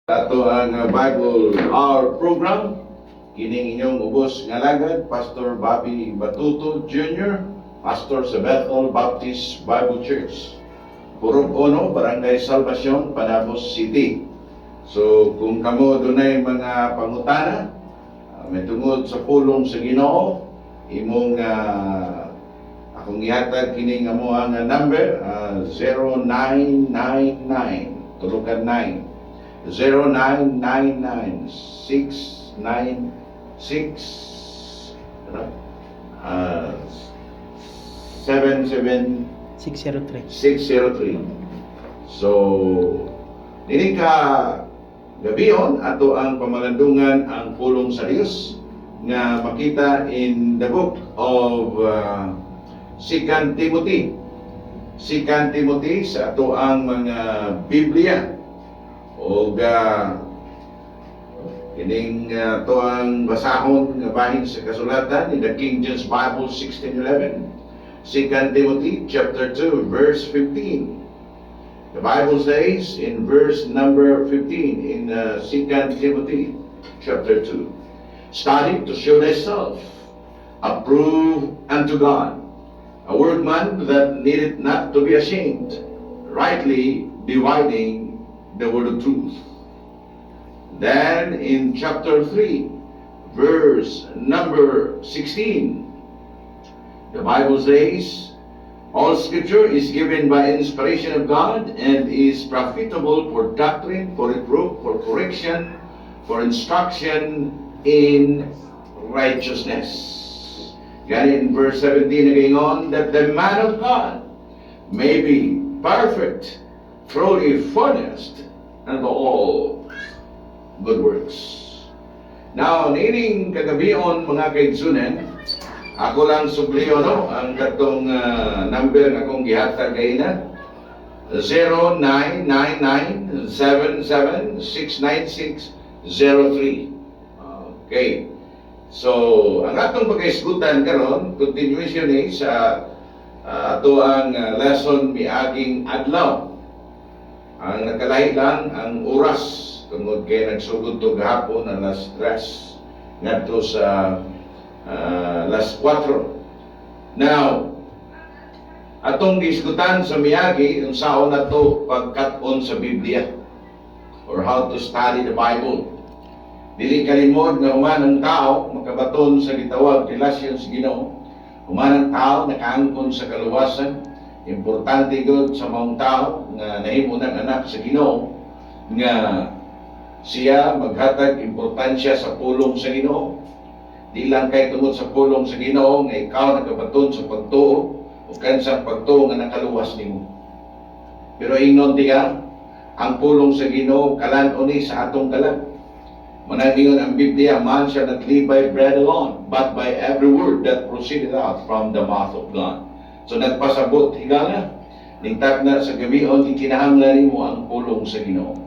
Ato ang Bible Hour program, kining inyong ubos nga lagad, Pastor Bobby Batuto Jr., Pastor sa Bethel Baptist Bible Church, Purok Ono, Barangay Salvacion, Panabos City. So kung kamo dunay mga pangutana, may tungod sa pulong sa Ginoo, imong akong ihatag kining amo ang number 0999 tulukan 9 099696 So, dili ka gabion ato ang pamalandungan ang pulong sa Dios nga makita in the book of 2 Timothy. 2 Timothy sa ato ang mga Biblia o kining to ang basahon nga bahin sa kasulatan in the King James Bible 1611. 2 Timothy chapter 2 verse 15. The Bible says in verse number 15 in 2 Timothy chapter 2, study to show thyself approved unto God, a workman that needeth not to be ashamed, rightly dividing the word of truth. Then in chapter 3 verse number 16, the Bible says, all scripture is given by inspiration of God and is profitable for doctrine, for reproof, for correction, for instruction in righteousness. Again in verse 17 again on, that the man of God may be perfect, truly furnished unto all good works. Now, nining kagabion mga kaigsunan, ako lang subliyo ang katong number na akong gihatag kay na 099977669603. Okay. So, ang atong pagkaisgutan karon continuation sa ato ang lesson miaging adlaw. Ang nakalahi lang ang oras tungod kay nagsugod to gahapon ang alas 3 ngadto sa alas 4. Now, atong gisgutan sa miagi unsaon nato pagkat-on sa Biblia or how to study the Bible. Dili kalimod nga human ang tao makabaton sa gitawag relasyon sa Ginoo. Human ang tao nakaangkon sa kaluwasan. Importante gud sa mga tao nga nahimo ng anak sa Ginoo nga siya maghatag importansya sa pulong sa Ginoo. Di lang kay tungod sa pulong sa Ginoo nga ikaw nagabaton sa pagtuo o kansa pagtuo nga nakaluwas nimo. Pero ingnon diya ang pulong sa Ginoo kalan-on ni sa atong kalan. Managingon ang Biblia, man shall not live by bread alone, but by every word that proceeded out from the mouth of God. So nagpasabot higala, ningtag na sa gabion, ikinahanglan mo ang pulong sa Ginoo.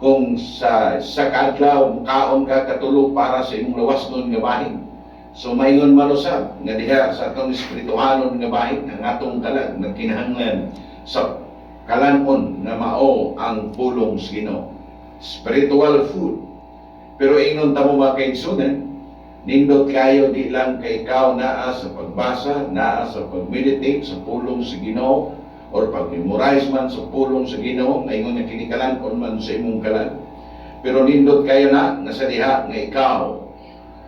Kung sa kadlaw, kaon ka katulog para sa imong lawas nun nga bahin. So maingon man usab nga diha sa atong espirituhalon nga bahin, ang atong kalag nagkinahanglan sa kalanon nga mao ang pulong sa Ginoo. Spiritual food. Pero ingon ta mo mga kaigsunan, nindot kayo di lang kay ikaw naa sa pagbasa, naa sa pag-meditate sa pulong sa Ginoo or pag-memorize man sa pulong sa Ginoo, ngayon nga kinikalan-on man sa imong kalan. Pero nindot kayo na sa diha nga ikaw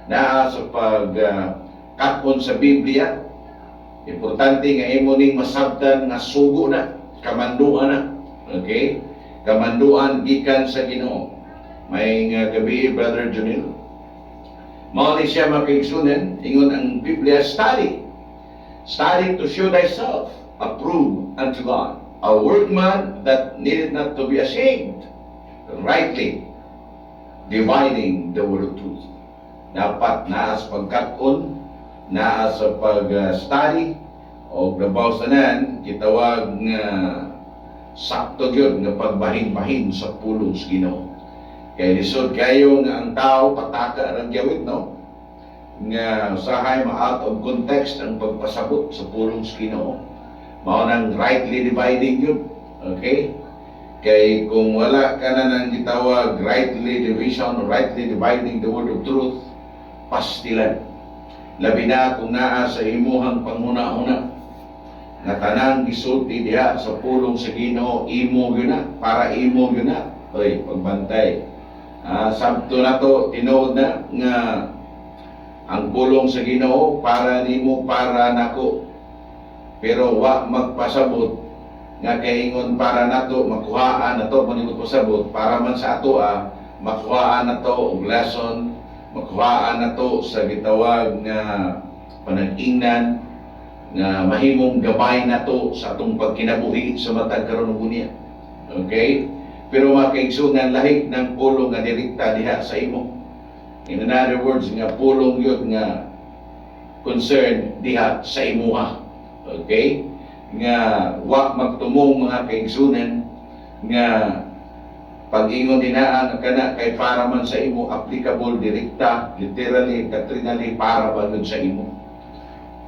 naa sa pag-kat-on sa Biblia. Importante nga imo ning masabtan nga sugo na, kamanduan na. Okay? Kamanduan gikan sa Ginoo. May gabi, Brother Junil. Mao ni siya makaigsunan, ingon ang Biblia, study. Study to show thyself approved unto God, a workman that needed not to be ashamed, rightly dividing the word of truth. Dapat naa sa pagkat-on, naa sa pag-study, o labaw sanan, kitawag nga sakto yun nga pagbahin-bahin sa pulong sa Ginoo. Kaya lisod kayo nga ang tao pataka ang gawin, no? Nga usahay ma-out of context ang pagpasabot sa pulong sa Ginoo. Mao nang rightly dividing yun. Okay? Kay kung wala ka na nang gitawag rightly division or rightly dividing the word of truth, pastilan. Labi na kung naa sa imuhang panguna-una, nga tanang gisulti diha sa pulong sa Ginoo, imo gyud na, para imo gyud na. Oy, pagbantay. Sabto na to, tinuod na nga ang pulong sa Ginoo para nimo, para nako. Pero wa magpasabot nga kaingon para nato makuhaan nato manimot pasabot para man sa ato makuhaan nato og lesson, makuhaan nato sa gitawag nga panag-ingnan nga mahimong gabay nato sa atong pagkinabuhi sa matag karon ug unya. Okay? Pero mga kaigsunan, lahig ng pulong nga direkta diha sa imo. In other words, nga pulong yun nga concern diha sa imuha. Okay? Nga wa magtumong mga kaigsunan nga pag-ingon dinaan kana kay para man sa imo, applicable direkta, literally, doctrinally para ba sa imo.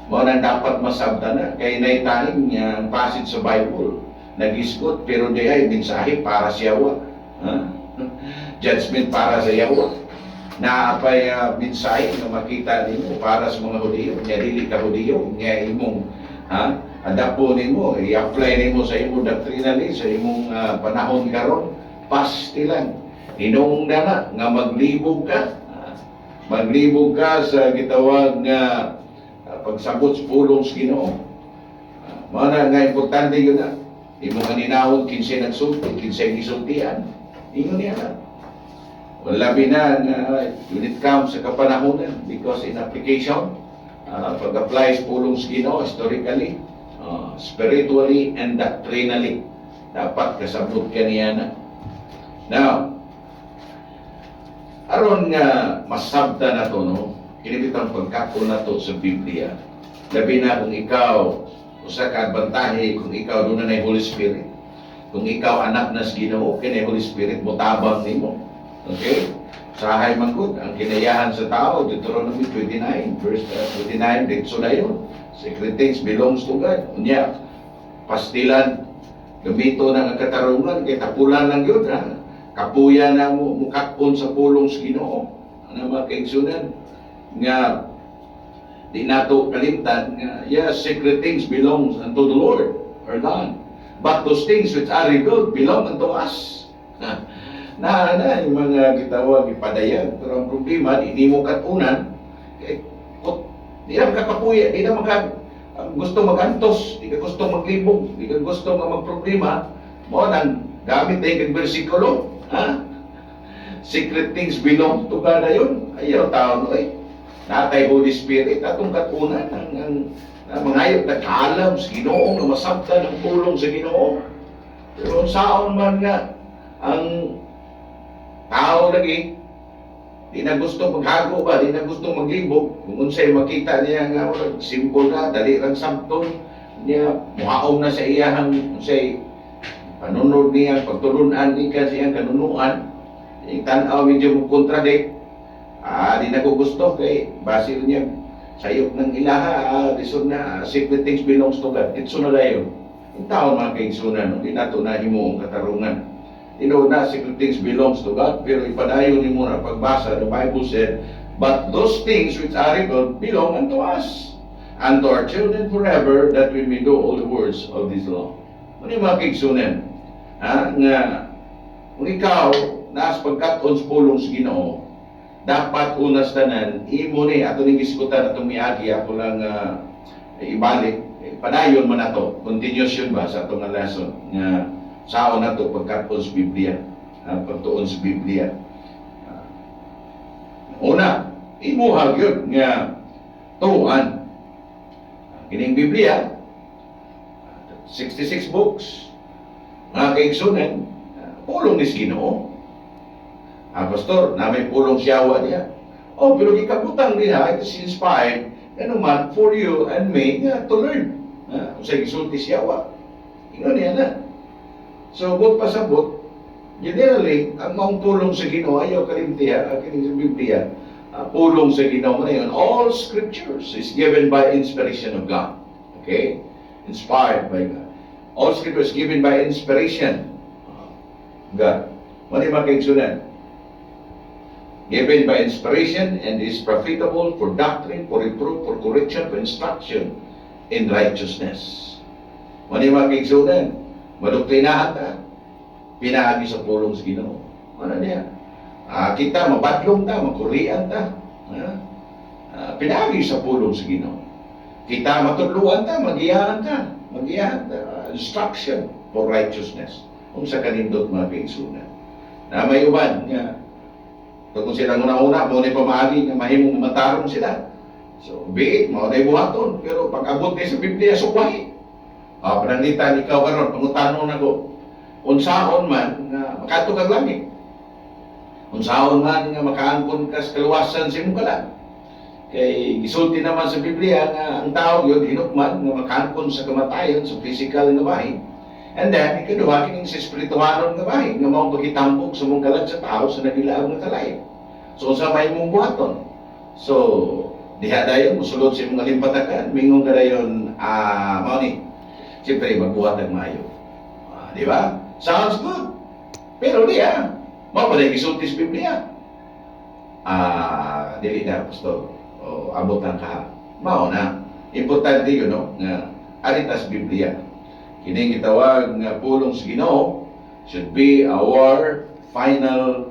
Mo nang dapat masabtan na kay naitahin nga ang passage sa Bible nagisgot pero di ay mensahe para sa yawa. Judgment para sa yawa. Naapay mensahe nga makita nimo para sa mga Hudiyo, nga dili ka Hudiyo, nga imong adapo nimo, i-apply nimo sa imong doctrinally, sa imong panahon karon, pastilan. Hinungda na nga maglibog ka. Maglibog ka sa gitawag nga pagsabot sa pulong sa Ginoo. Mao na nga importante yun na. Imong kaninahon kinsay nagsulti, kinsay gisultian. Ingon niya na. Labi na when it comes sa kapanahonan, because in application, pag-apply sa pulong sa Ginoo historically, spiritually and doctrinally, dapat kasabot ka niya na. Now, aron nga masabta na to, no? Kinibitang pagkako na to sa Biblia. Labi na kung ikaw, usa ka adbantahe, kung ikaw doon na Holy Spirit. Kung ikaw anak na sa Ginoo, kinay Holy Spirit, mutabang nimo. Okay? Sahay mangkod, ang kinayahan sa tao, Deuteronomy 29, verse 29, dito na yun. Secret things belongs to God. Unya, pastilan, gamito ng katarungan, kay tapulan lang yun, kapuya na mo, mukakpon sa pulong sa Ginoo. Ano mga kaigsunan? Nga di nato kalimtan nga yes, secret things belongs unto the Lord or God, but those things which are revealed belong unto us. Na yung mga gitawag ipadayag, pero ang problema di mo katunan kay di na makakapuya, di na gusto magantos, di ka gusto maglibog, di ka gusto nga magproblema. Mo nang gamit ay kag bersikulo, secret things belong to God ayon. Ayaw tao no natay Holy Spirit atong katunan ang mangayot na kaalam sa Ginoo nga masabtan ang pulong sa Ginoo. Pero saon man nga ang tao lagi di na gusto maghago ba, di na gusto maglibog, kung unsay makita niya nga simple na dali lang sabton niya muhaom na sa iyahang unsay panunod niya pagtulunan ni ka siyang kanunuan, tan-aw medyo contradict. Di na ko gusto kay basil niya sayop ng ilaha, lison na secret things belongs to God. Itso na dayon. Yung taon mga kaigsunan, no? Di nato na himo ang katarungan. Tinood na secret things belongs to God, pero ipadayon ni mo na pagbasa, the Bible said, but those things which are revealed belong unto us, and to our children forever, that we may do all the words of this law. Ano yung mga kaigsunan? Nga, kung ikaw, naas pagkaton sa pulong sa Ginoo, dapat unas tanan imo ni ato ning gisgutan atong miagi ako lang ibalik padayon man ato continuation ba sa atong lesson nga saon nato pagkaton sa Biblia, pagtuon sa Biblia. Una, imuha gyud nga tuan kining Biblia 66 books mga kaigsunan, pulong ni Ginoo. Pastor, na may pulong siyawa niya. Pero gikabutang niya, it is inspired, man, for you and me to learn. Kung sa gisulti siyawa. Ingon niya na. So, but pasabot, generally, ang maong pulong sa Ginoo, ayaw kalimtiha, kining sa Biblia, pulong sa Ginoo na yun, all scriptures is given by inspiration of God. Okay? Inspired by God. All scriptures given by inspiration. God. Mali makaigsunan. Given by inspiration and is profitable for doctrine, for reproof, for correction, for instruction in righteousness. Mali makaigsunan. Madoktrinahan ta. Pinaagi sa pulong sa Ginoo. Ano niya? Kita mabadlong ta, makurian ta. Pinaagi sa pulong sa Ginoo. Kita matudluan ta, magiyahan ta. Magiyahan ta. Instruction for righteousness. Kung sa kanindot mga kaigsunan. Na may uban nga kung sila una-una, mo na pamaagi nga mahimong matarong sila. So, biit, mo na buhaton. Pero pag abot niya sa Biblia, sukwahi. Panangitan ikaw karon, pangutanong na ko. Unsaon man nga makatog ang langit. Unsaon man nga makaangkon ka sa kaluwasan sa imong kalan. Kay gisulti naman sa Biblia nga ang tao yun hinukman nga makaangkon sa kamatayon sa physical nga bahin. And then, ikaduha kining sa espirituhanon nga bahin nga mao pagitambok sa mong kalan sa tao sa nagilaog nga kalay. So unsa may mong buhaton? So diha dayon mosulod sa imong limpatakan, mingon ka dayon mao ni. Siyempre magbuhat ang maayo. Di ba? Sounds good. Pero diha, mao pa dai gisulti sa Biblia. Dili na pastor. Abot lang ka. Mao na. Importante yun, no? Nga aritas Biblia. Kining gitawag nga pulong sa Ginoo should be our final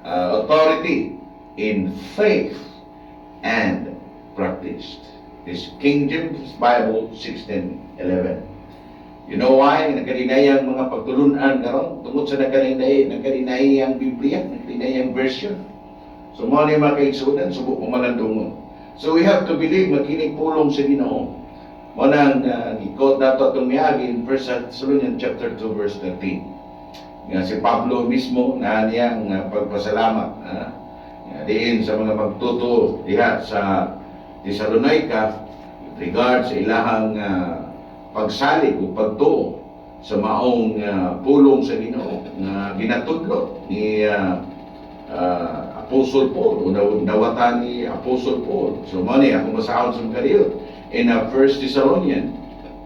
authority in faith and practice. This King James Bible 16:11. You know why? Nagkarinayang mga pagtulunan karon tungod sa nagkarinayang Biblia, nagkarinayang version. So mo ni mga kaigsunan, subok mo malandungon. So we have to believe makinig pulong sa Ginoo. Mo nang gi-quote nato itong miyagi in 1 Thessalonians chapter 2 verse 13. Nga si Pablo mismo na niyang pagpasalamat diin sa mga magtuto diha sa Thessalonica with regard sa ilahang pagsalig o pagtuo sa maong pulong sa Ginoo nga ginatudlo ni Apostle Paul o nawatan ni Apostle Paul. So mani akong masahon sa mga in 1 Thessalonians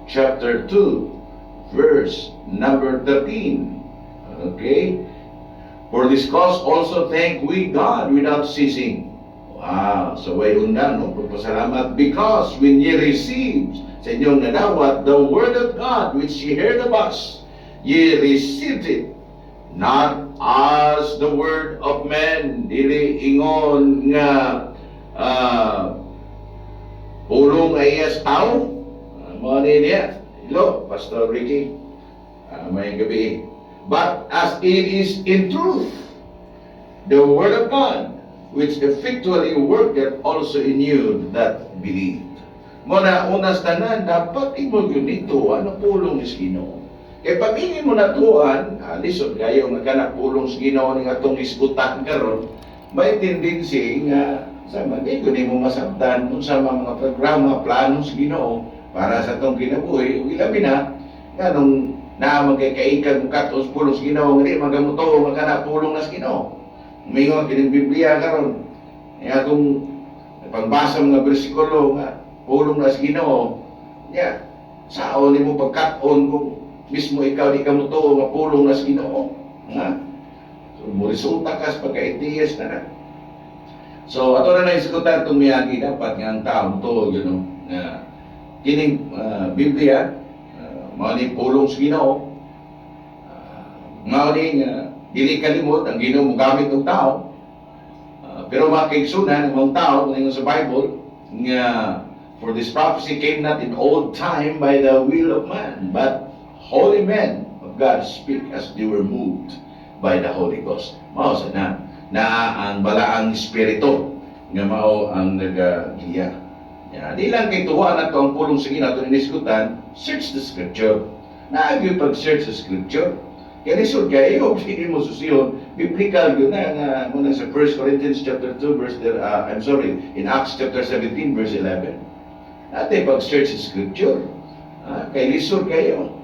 chapter 2 verse number 13. Okay? For this cause also thank we God without ceasing. Wow! So way undan, no? Pagpasalamat because when ye received sa inyong nadawat the word of God which ye heard of us, ye received it not as the word of men, dili ingon nga pulong ay as tao. Mga niya. Hello, Pastor Ricky. May gabi. But as it is in truth, the word of God, which effectually worked also in you that believed. Muna, unas tanan, dapat imo yun ito, ano pulong ni Ginoo. Kaya pag hindi mo natuan, lisod kayo nga kanak pulong sa Ginoo ni atong isgutan karon, may tendency nga sa mga kung mo masabtan kung sa mga programa, plano sa Ginoo para sa itong kinabuhi, ilabi na nga nung magkakaikag mo katos pulong sa Ginoo, hindi magamuto, magkana pulong na sa Ginoo. Umingon kining Biblia karon. Nga kung pagbasa mga bersikulo nga pulong na sa Ginoo, ya, sao ni mo pagkaton kung mismo ikaw di ka muto nga pulong na sa Ginoo. Nga? So, mo resulta ka sa pagka-itiyas na. So, ato na naisikutan itong miyagi dapat nga ang taong to, you know, na kining Biblia, mao ni pulong sa Ginoo, mao ni dili kalimot ang Ginoo mo gamit ng tao, pero makaigsunan ang mga tao kung sa Bible, nga for this prophecy came not in old time by the will of man, but holy men of God speak as they were moved by the Holy Ghost. Mao sa na ang balaang espiritu nga mao ang nagagiya. Di lang kay tuwa na to ang pulong sa Ginoo ato inisgutan, search the scripture. Naagyo pag-search the scripture. Kaya lisod kayo, hindi mo susihon, biblical yun na muna sa 1 Corinthians chapter 2 verse, in Acts chapter 17 verse 11. Natin pag-search the scripture. Kay lisod kayo.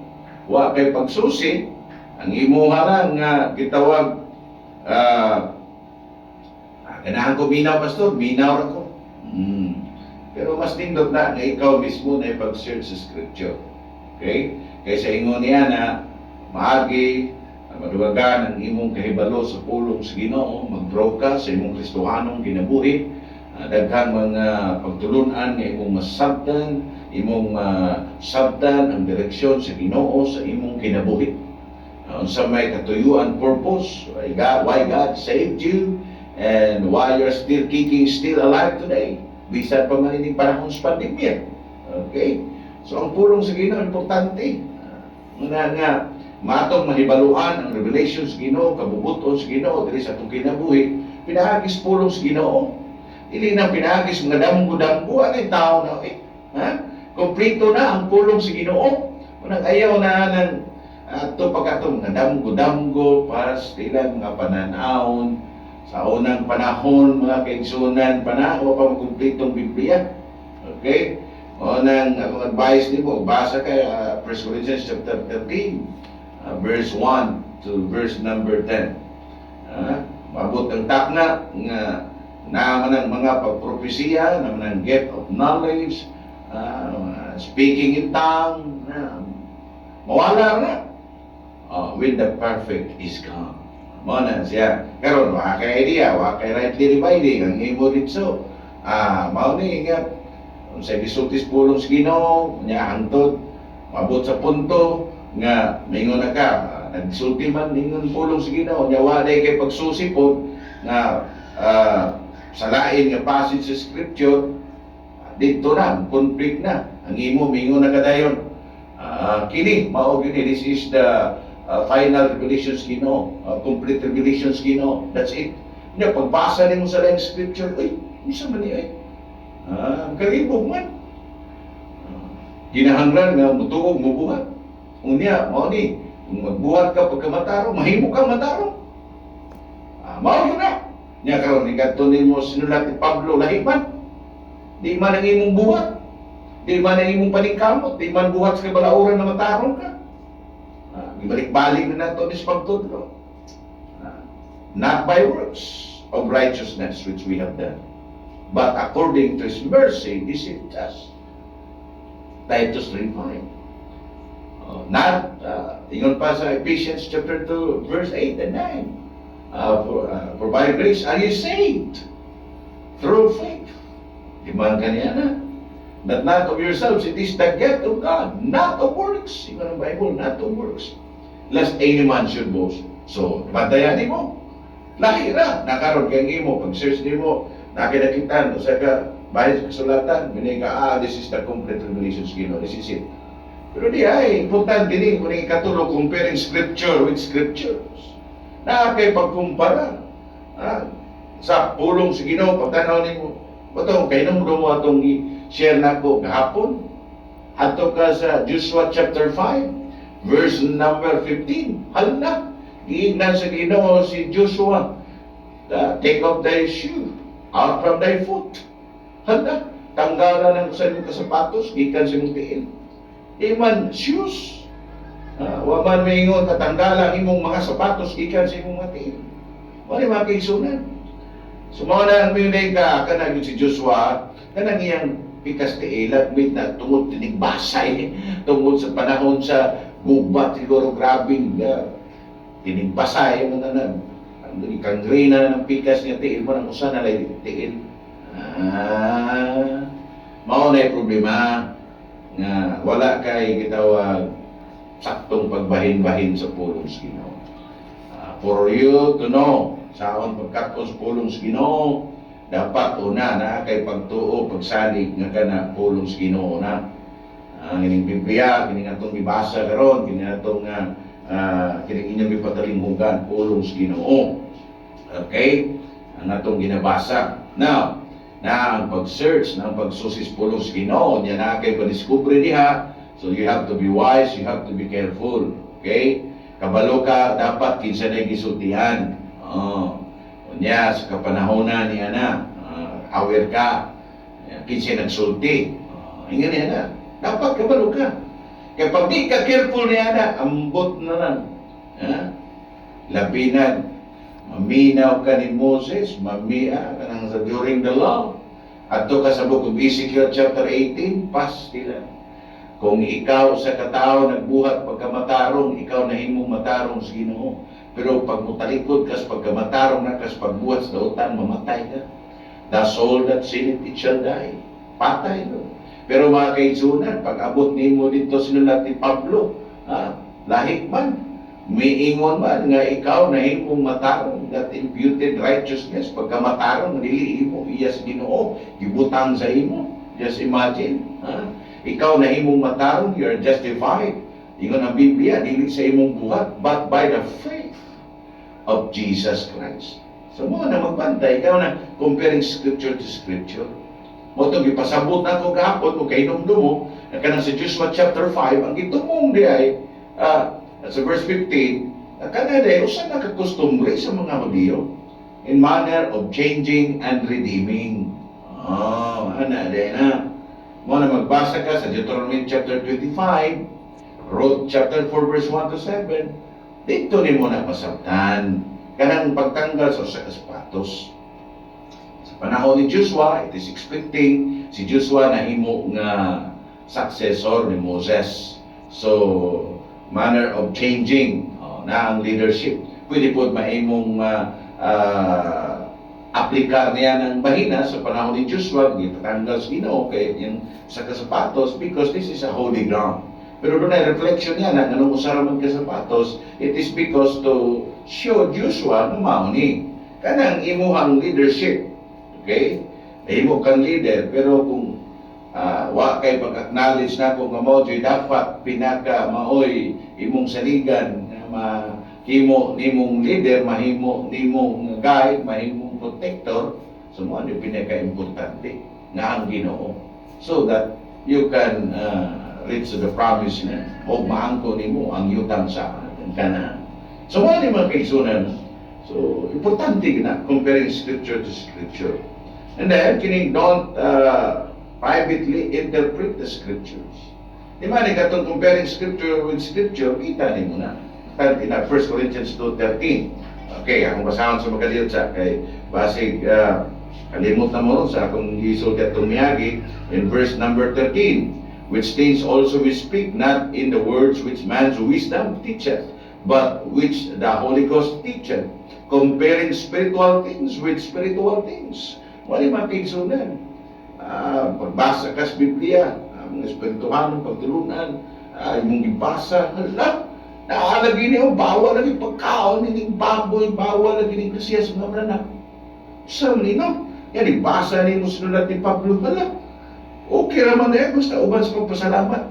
Wa kay pagsusi, ang imuha lang nga gitawag ganahan ko minaw, pastor, minaw ako. Pero mas nindot na ikaw mismo na ipag-search sa scripture. Okay? Kaya sa ingon niya na maagi maduwagan ang imong kahibalo sa pulong sa Ginoo, mag-grow ka sa imong Kristohanong kinabuhi, daghang mga pagtulunan nga imong masabtan, imong sabtan ang direksyon sa Ginoo sa imong kinabuhi. Unsa may katuyuan purpose, why God saved you, and why you're still kicking, still alive today, bisan pa man ining panahon sa pandemya. Okay? So ang pulong sa Ginoo importante. Nga matong mahibaluan ang revelation sa Ginoo, kabubuton sa Ginoo diri sa atong kinabuhi, pinahagis pulong sa Ginoo. Dili na pinahagis mga damgo-damgo ang tao na kompleto na ang pulong sa Ginoo. Unang ayaw na ng ato pagkatong mga damgo-damgo para sa ilang mga pananahon sa unang panahon, mga kaigsunan panahon pa makumpletong Biblia. Okay? Unang akong advice nimo, basa kay 1 Corinthians chapter 13, verse 1 to verse number 10. Mabot ang takna nga naman ang mga pagpropesiya, naman ang gift of knowledge, speaking in tongue, mawala na. When the perfect is come. Muna siya. Karon wa kay idea, wa kay rightly dividing ang imo dito. Mao ni nga sa gisultis pulong sa Ginoo, nya hangtod mabot sa punto nga mingon na ka, nagsulti man ningon pulong sa Ginoo, nya wa day kay pagsusi pod nga sa lain nga passage sa scripture dito na conflict na ang imo mingon na kadayon. Kini mao gini, this is the final revelation sa Ginoo, complete revelation sa Ginoo. That's it. Nya pagbasa nimo sa lain scripture, uy, isa man ni kalibog man. Kinahanglan nga mutuog mubuhat. Unya mao ni, kung magbuhat ka pagkamataro, mahimo kang mataro. Mao yun na. Nya karon ni kadto nimo sinulat ni Pablo lahiban. Di man ang imong buhat. Di man ang imong paningkamot, di man buhat sa kabalauran na matarong ka. Ibalik-balik na nato ni pagtudlo. Not by works of righteousness which we have done, but according to His mercy, He saved us. Titus 3:5. Ingon pa sa Ephesians chapter 2, verse 8 and 9. For by grace are you saved through faith. Iman kaniya na. But not of yourselves, it is the gift of God, not of works. Ingon ang Bible, not of works, lest any man should boast. So, bantayan mo. Lahira, nakaroon kang imo, pag-search nimo, nakinakitan, o sa ka, bahid sa kasulatan, minay ka, this is the complete revelation sa Ginoo, this is it. Pero di ay, importante din, kung ikatulo, comparing scripture with scriptures. Nakakay pagkumpara. Sa pulong sa Ginoo, pagtanaw nimo, batong, kayo nang mo atong i-share na ko kahapon. Ato ka sa Joshua chapter 5, verse number 15. Hala, giignan sa Ginoo si Joshua, take off thy shoe out from thy foot. Hala, tanggalan ng sa imong kasapatos, gikan sa imong tiil. Iman, shoes. Waman maingon, katanggalan imong mga sapatos, gikan sa imong mga tiil. Wala mga kaigsunan. Sumawa na ang minunay ka, kanang si Joshua, kanang iyang pikas tiilag, na tungod tinigbasay, tungod sa panahon sa gubat, siguro grabing tinigbasay, ang ikangrina ng pikas niya tiil mo, nang usan na lang tiil. Mao na yung problema, nga wala kay gitawag saktong pagbahin-bahin sa pulong sa Ginoo. For you to know, saon pagkatos pulong sa Ginoo, dapat una na kay pagtuo, pagsalig nga kana pulong sa Ginoo na. Ang ining Biblia, kining atong mibasa karon, kining atong kining inyong ipatalinghugan pulong sa Ginoo. Okay? Ang atong ginabasa. Now, na ang pag-search, na ang pagsusis pulong sa Ginoo, niya na kay padiskubre diha. So you have to be wise, you have to be careful. Okay? Kabalo ka, dapat kinsa na gisultihan. Unya, sa kapanahonan niya na, aware ka, kinsa nagsulti. Ingan niya na, dapat kabalo ka. Kaya pag di ka careful niya na, ambot na lang. Labinan, maminaw ka ni Moses, kanang sa during the law. At to ka sa book of Ezekiel chapter 18, pas sila. Kung ikaw sa katao nagbuhat pagkamatarong, ikaw nahimong matarong sa Ginoo. Pero pag mutalikod kas pagkamatarong na kas pagbuhat sa dautan, mamatay ka. The soul that sinneth, it shall die. Patay no. Pero mga kaigsunan, pag abot nimo dito sinulat ni Pablo, lahik man, miingon man nga ikaw nahimong matarong, that imputed righteousness, pagkamatarong, dili mo iya sa Ginoo, gibutang sa imo. Just imagine, ikaw nahimong matarong, you are justified. Ingon ang Biblia, dili sa imong buhat, but by the faith of Jesus Christ. So mo na magbantay, ikaw na comparing scripture to scripture. Mo itong ipasabot na ito kahapon, o kainomdom mo, na kanang sa Joshua chapter 5, ang itumong di ay, sa verse 15, na kanada, usan na kakustumbre sa mga Hudiyo, in manner of changing and redeeming. Na. Mo na magbasa ka sa Deuteronomy chapter 25, chapter 4 verse 1 to 7, dito ni mo na masabtan kanang pagtanggal sa sapatos. Sa panahon ni Joshua, it is expecting si Joshua na himo nga successor ni Moses. So, manner of changing na ang leadership. Pwede po maimong aplikar niya ng bahina sa panahon ni Joshua, gitatanggal sa Ginoo kay yung sa kasapatos because this is a holy ground. Pero doon ay reflection niya na anong usaraman ka sapatos, it is because to show Joshua na mauni. Kanang imuhang leadership. Okay? Imo kang leader, pero kung wa kay pag-acknowledge na kung mo dapat pinaka maoy imong saligan na mahimo nimong leader, mahimo nimong guide, mahimong protector, so mo ano pinaka-importante nga ang Ginoo, so that you can reach to the promise na o maangko nimo ang yutang sa Canaan. So mo ni mga kaigsunan, so importante na comparing scripture to scripture. And then kining don't privately interpret the scriptures. Di ba, katong comparing scripture with scripture, kita ni mo na. In 1 Corinthians 2:13. Okay, akong basahan sa makaliot sa kay basig kalimot na mo sa akong gisod at tumiyagi in verse number 13, which things also we speak not in the words which man's wisdom teacheth, but which the Holy Ghost teacheth, comparing spiritual things with spiritual things. Wala mga kaigsunan. Pagbasa ka sa Biblia, mga espirituhanong pagtulunan, mong ibasa, naalagi niyo, bawal lagi pagkaon, hindi baboy, bawal lagi ni Iglesias, mga branak. Saan nino? Yan, ibasa niyo sinulat ni Pablo, okay naman na yan, basta uban sa pagpasalamat.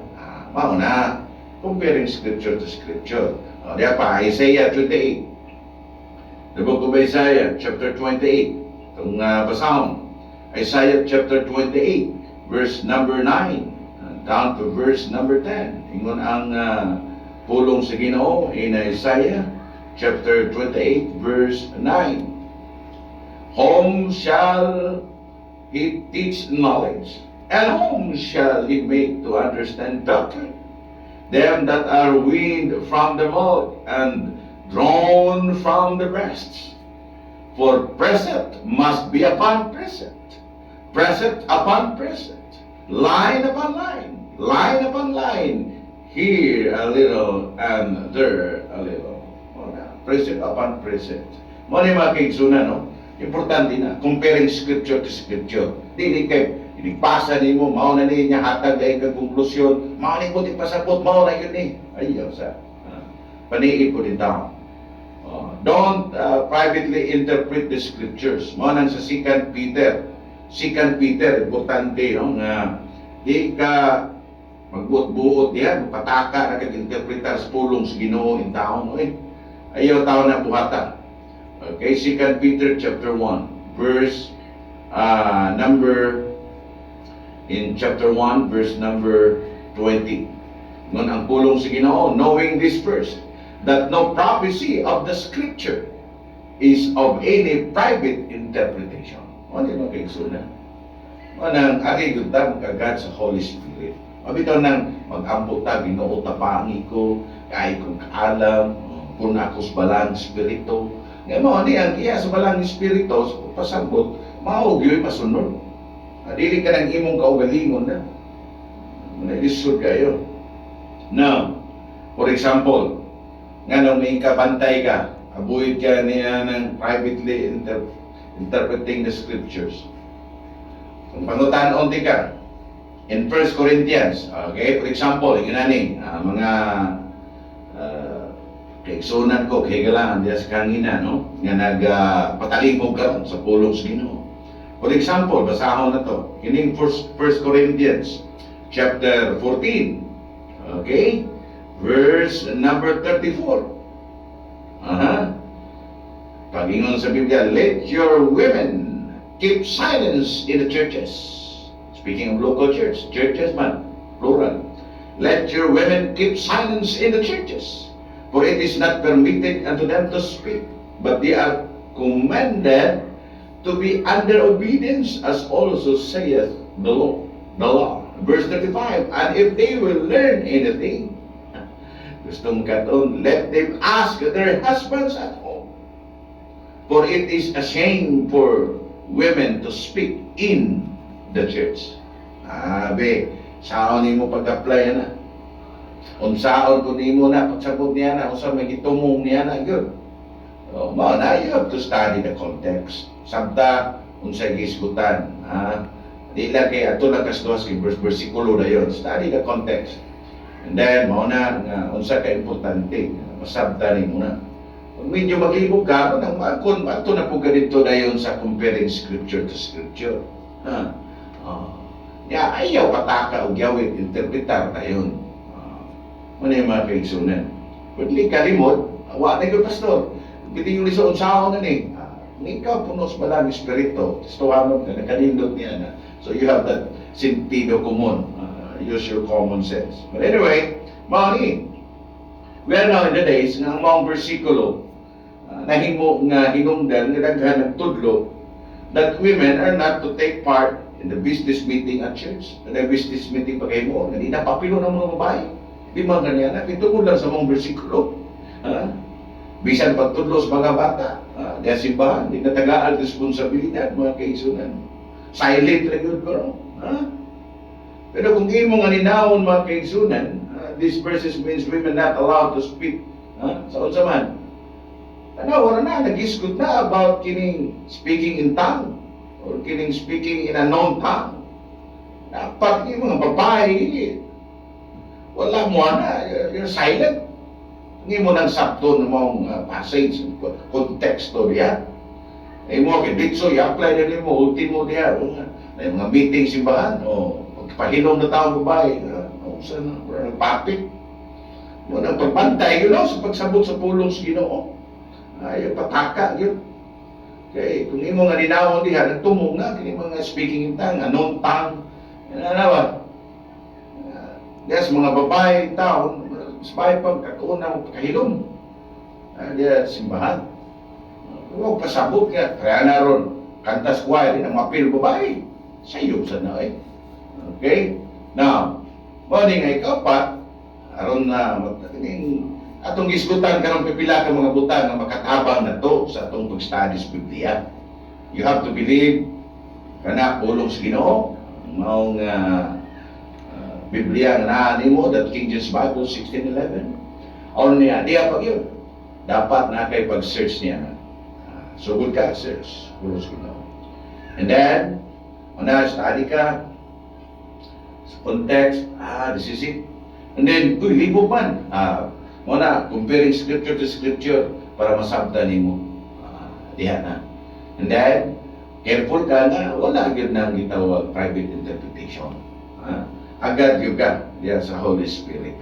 Mauna, comparing scripture to scripture. Diya pa, Isaiah 28. The book of Isaiah, chapter 28. Itong basahon. Isaiah chapter 28, verse number 9, down to verse number 10. Ingon ang pulong sa Ginoo in Isaiah chapter 28, verse 9. Whom shall he teach knowledge, and whom shall he make to understand doctrine? Them that are weaned from the mouth, and drawn from the breasts. For precept must be upon precept, precept upon precept, line upon line, line upon line, here a little and there a little. Precept upon precept. Mo ni mga kaigsunan, no? Importante na, comparing scripture to scripture. Dili kay, inipasa ni mo, mao na niya hatag ay kagkonklusyon, mao ni mo di pasabot, mao na yun eh. Ayaw sa, paniid po din tao. Don't privately interpret the scriptures. Mo nang sa 2 Peter. 2 Peter, importante, no? Nga, di ka magbuot-buot yan, pataka na kag-interpretar sa pulong sa Ginoo in taon. Ayaw tao na buhatan. Okay, 2 Peter chapter 1, verse in chapter 1, verse number 20. Ngun ang pulong sa Ginoo, knowing this first, that no prophecy of the scripture is of any private interpretation. Ano yung kaigsunan? Anang agigutang kagad sa Holy Spirit. Mabitaw nang mag-ambot ta, Ginoo tapangi ko, kay kong kaalam, kung ako sa balang espiritu. Nga mo, ang iya sa balang espiritu, pasabot, maugyo'y masunod. Dili ka ng imong kaugalingon na. Nag-isod kayo. Now, for example, nga nung may kabantay ka, avoid ka niya ng privately interpreting the scriptures. Kung pangutan-on ka, in 1 Corinthians, okay, for example, yun na ni, mga kaigsunan ko, kahigalangan diya sa kangina, no? Nga nagpatalingkog ka sa pulong sa Ginoo. For example, basahon na to, kining 1 Corinthians, chapter 14, okay, verse number 34. Pag-ingon sa Biblia, let your women keep silence in the churches. Speaking of local churches man, plural. Let your women keep silence in the churches, for it is not permitted unto them to speak, but they are commanded to be under obedience, as also saith the law. The law. Verse 35, and if they will learn anything, gustong katon, let them ask their husbands at home. For it is a shame for women to speak in the church. Be, saon nimo pag-apply na. Unsaon ko nimo na pagsabot niya na, unsa may gitumong niya na gyud. Mao na, you have to study the context. Sabta unsay gisgutan, di lang kay ato lang kasduas kay bersikulo dayon. Study the context. And then mao na unsa ka importante, masabta nimo na. Kung medyo maglibog ka, nang makon ato na po ganito dayon sa comparing scripture to scripture. Ayaw pataka og yawit interpretar dayon. Ano yung mga kaigsunan? Kung di kalimot, wa na yung pastor. Pwede yung liso unsaon na ni. Ikaw punos ba lang espiritu. Testuhanon ka, nakanindot niya na. So you have that sentido común. Use your common sense. But anyway, mauni. We are now in the days nga ang mga bersikulo nahimo nga hinungdan nga daghan nagtudlo that women are not to take part in the business meeting at church. The business meeting pa kayo mo, hindi na papilo ng mga babae. Di man ganyan na, itungod lang sa mga bersikulo. Bisan pagtudlo sa mga bata, diya simbahan, di natagaan responsibilidad, mga kaigsunan. Silent na yun ko. Pero kung di mo nga ninahon, mga kaigsunan, this verses means women not allowed to speak. Sa unsa man. Wala na, nag-isgot na about kining speaking in tongue or kining speaking in a known tongue. Dapat yung mga babae, wala mo na, you're silent. Hindi mo nang sakto ng mga passage, konteksto diya. Mo kay Ditso, i-apply na rin mo, ultimo diya. May mga meeting simbahan, o pagpahinom na taong babae, sa nagpapit. Mo nang pagbantay, sa pagsabot sa pulong sa Ginoo. Yung pataka, yun. Kaya kung imo nga linawon diha, nagtumong na, kini mga speaking in tongue, unknown tongue. Ano yes, mga babae, taon, sabay pang kakuunang kahilom. Diya, simbahan. Huwag pasabot ka, kaya na ron, kantas choir, ang mapil babae. Sayo sa na Okay? Now, morning ay kapat, aron na, atong gisgutan karong pipila ka mga butang na makatabang na to sa atong pag-study sa Biblia. You have to believe kana pulong sa Ginoo, maong Biblia nga naa nimo, that King James Bible 1611. Aron niya, diya pag yun. Dapat na kay pag-search niya. Sugod ka, search. Pulong sa Ginoo. And then, study ka sa context, this is it. And then, libo man. Muna, comparing scripture to scripture para masabta nimo. Diha na. And then, careful ka na, wala agad na gitawag private interpretation. Agad yung ka diya sa Holy Spirit.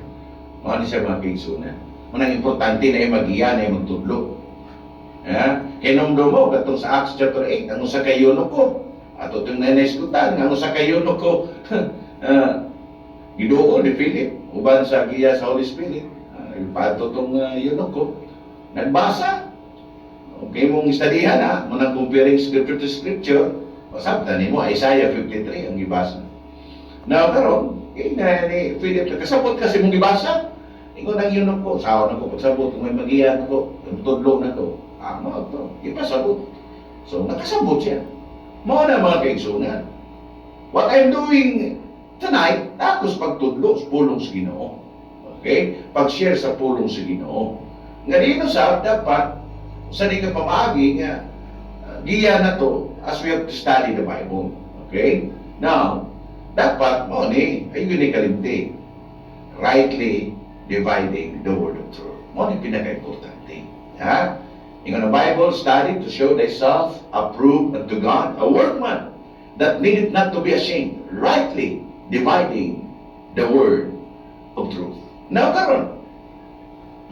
Ano siya mga kaigsunan. Munang importante na yung mag-iya na yung magtudlo. Hinumdo mo, katong sa Acts chapter 8, ang usa kay yuno ko. Ato itong nainaiskutan, ang usa kay yuno ko. Giduol ni Philip, uban sa giya sa Holy Spirit. Ipato itong yuno ko. Nagbasa. Okay mong istadihan munang comparing scripture to scripture. Pasabta ni mo, Isaiah 53 ang gibasa. Now, karon, ni Philip, kasabot kasi mong gibasa. Ingon ang yuno ko, saon ako pagsabot, kung may magiyan ako, tudlo na to. Ano ito? Ipasabot. So, nakasabot siya. Mga na mga kaigsunan. What I'm doing Tonight, tapos pagtudlo sa pulong sa Ginoo. Okay? Pag-share sa pulong sa Ginoo. Nga dito sa dapat sa di ka pamagi nga giya na to as we have to study the Bible. Okay? Now, dapat mo ni ayun ni kalimti. Rightly dividing the word of truth. Mo ni pinaka-importante. Ha? In the Bible, study to show thyself approved unto God, a workman that needed not to be ashamed, rightly dividing the word of truth. Now, karon,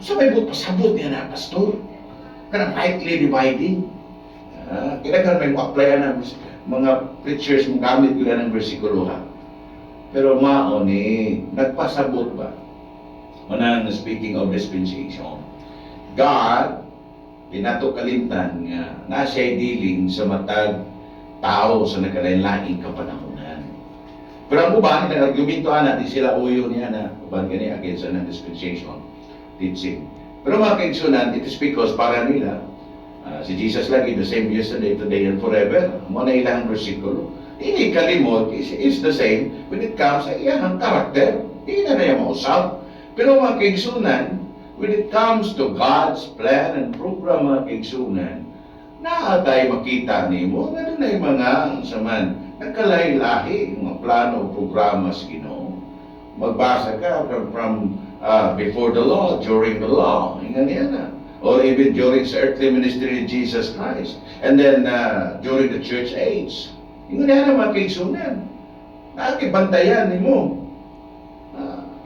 so may pasabot niya na, pastor, kanang rightly dividing. Kailangan may ma-apply na mga preachers mong gamit ko ng versikulo ha. Pero mao ni, nagpasabot ba? Manang speaking of dispensation, God, pinato kalimtan nga na siya'y dealing sa matag tao sa nagkalain-laing kapanahunan. Pero ang uban, nag-argumento natin sila uyo niya na uban gani against ang dispensation teaching. Pero mga kaigsunan, it is because para nila, si Jesus lagi the same yesterday, today, and forever. Mo na ilang versikulo. Hindi kalimot is the same when it comes sa iyang karakter. Hindi na niya mausap. Pero mga kaigsunan, when it comes to God's plan and program, mga kaigsunan, naatay makita nimo na doon ay mga saman nagkalahi-lahi mga plano o programa sa Ginoo. Magbasa ka from before the law, during the law, or even during sa earthly ministry of Jesus Christ, and then during the church age. Ingan yan mga kaigsunan. Nakibantayan nimo.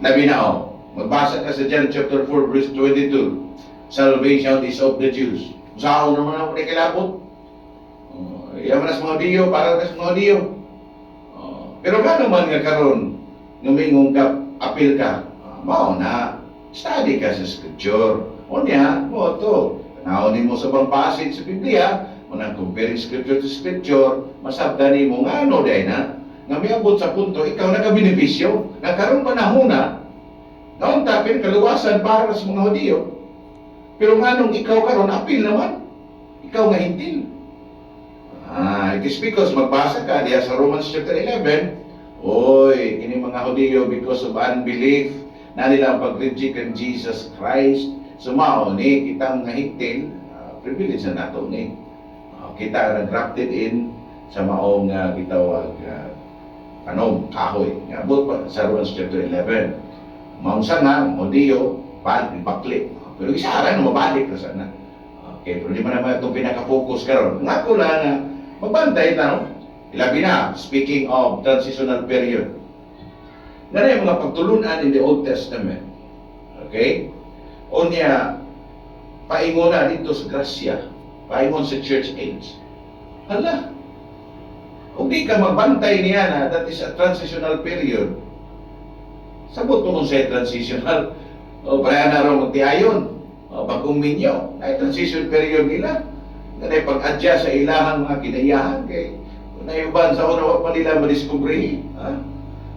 Labi na magbasa ka sa John chapter 4 verse 22. Salvation is of the Jews. Saan naman ako na kilabot? Yaman na sa mga diyo, para na sa mga diyo. Pero gano'n man nga karon, ngumingong ka, apil ka, mao na, study ka sa scripture. O niya, mo ito, naunin mo sa bang passage sa Biblia, manang comparing scripture to scripture, masabda ni mo nga ano dahil na, nga may abot sa punto, ikaw nagka-benepisyo, nagkaroon panahon na, nauntapin kaluwasan para sa mga Hudiyo. Pero nga nung ikaw karon apil naman, ikaw nga hintil. It is because magbasa ka diya sa Romans chapter 11, oy, kini mga Hudiyo because of unbelief, na nila ang pag-reject ng Jesus Christ, sumao ni kitang nahintil, privilege na nato ni. Kita nag-grafted in sa maong gitawag kahoy. Abot pa sa Romans chapter 11. Maunsa nga, Hudiyo, bakli. Pero isa na mabalik na sana. Okay, pero di mo naman itong pinaka-focus karon. Nga ko lang, magbantay na, no? Ilabi na, speaking of transitional period. Nga na yung mga pagtulunan in the Old Testament. Okay? O niya, paingon na dito sa grasya, paingon sa church age. Hala, kung di ka magbantay niya na, that is a transitional period. Sabot mo kung sa'yo transitional, o para na rin magtiayon, o bagong minyo, ay transition period nila. Ganay pag-adjust sa ilahang mga kinayahan, kay naiuban sa unawa pa nila madiskubre.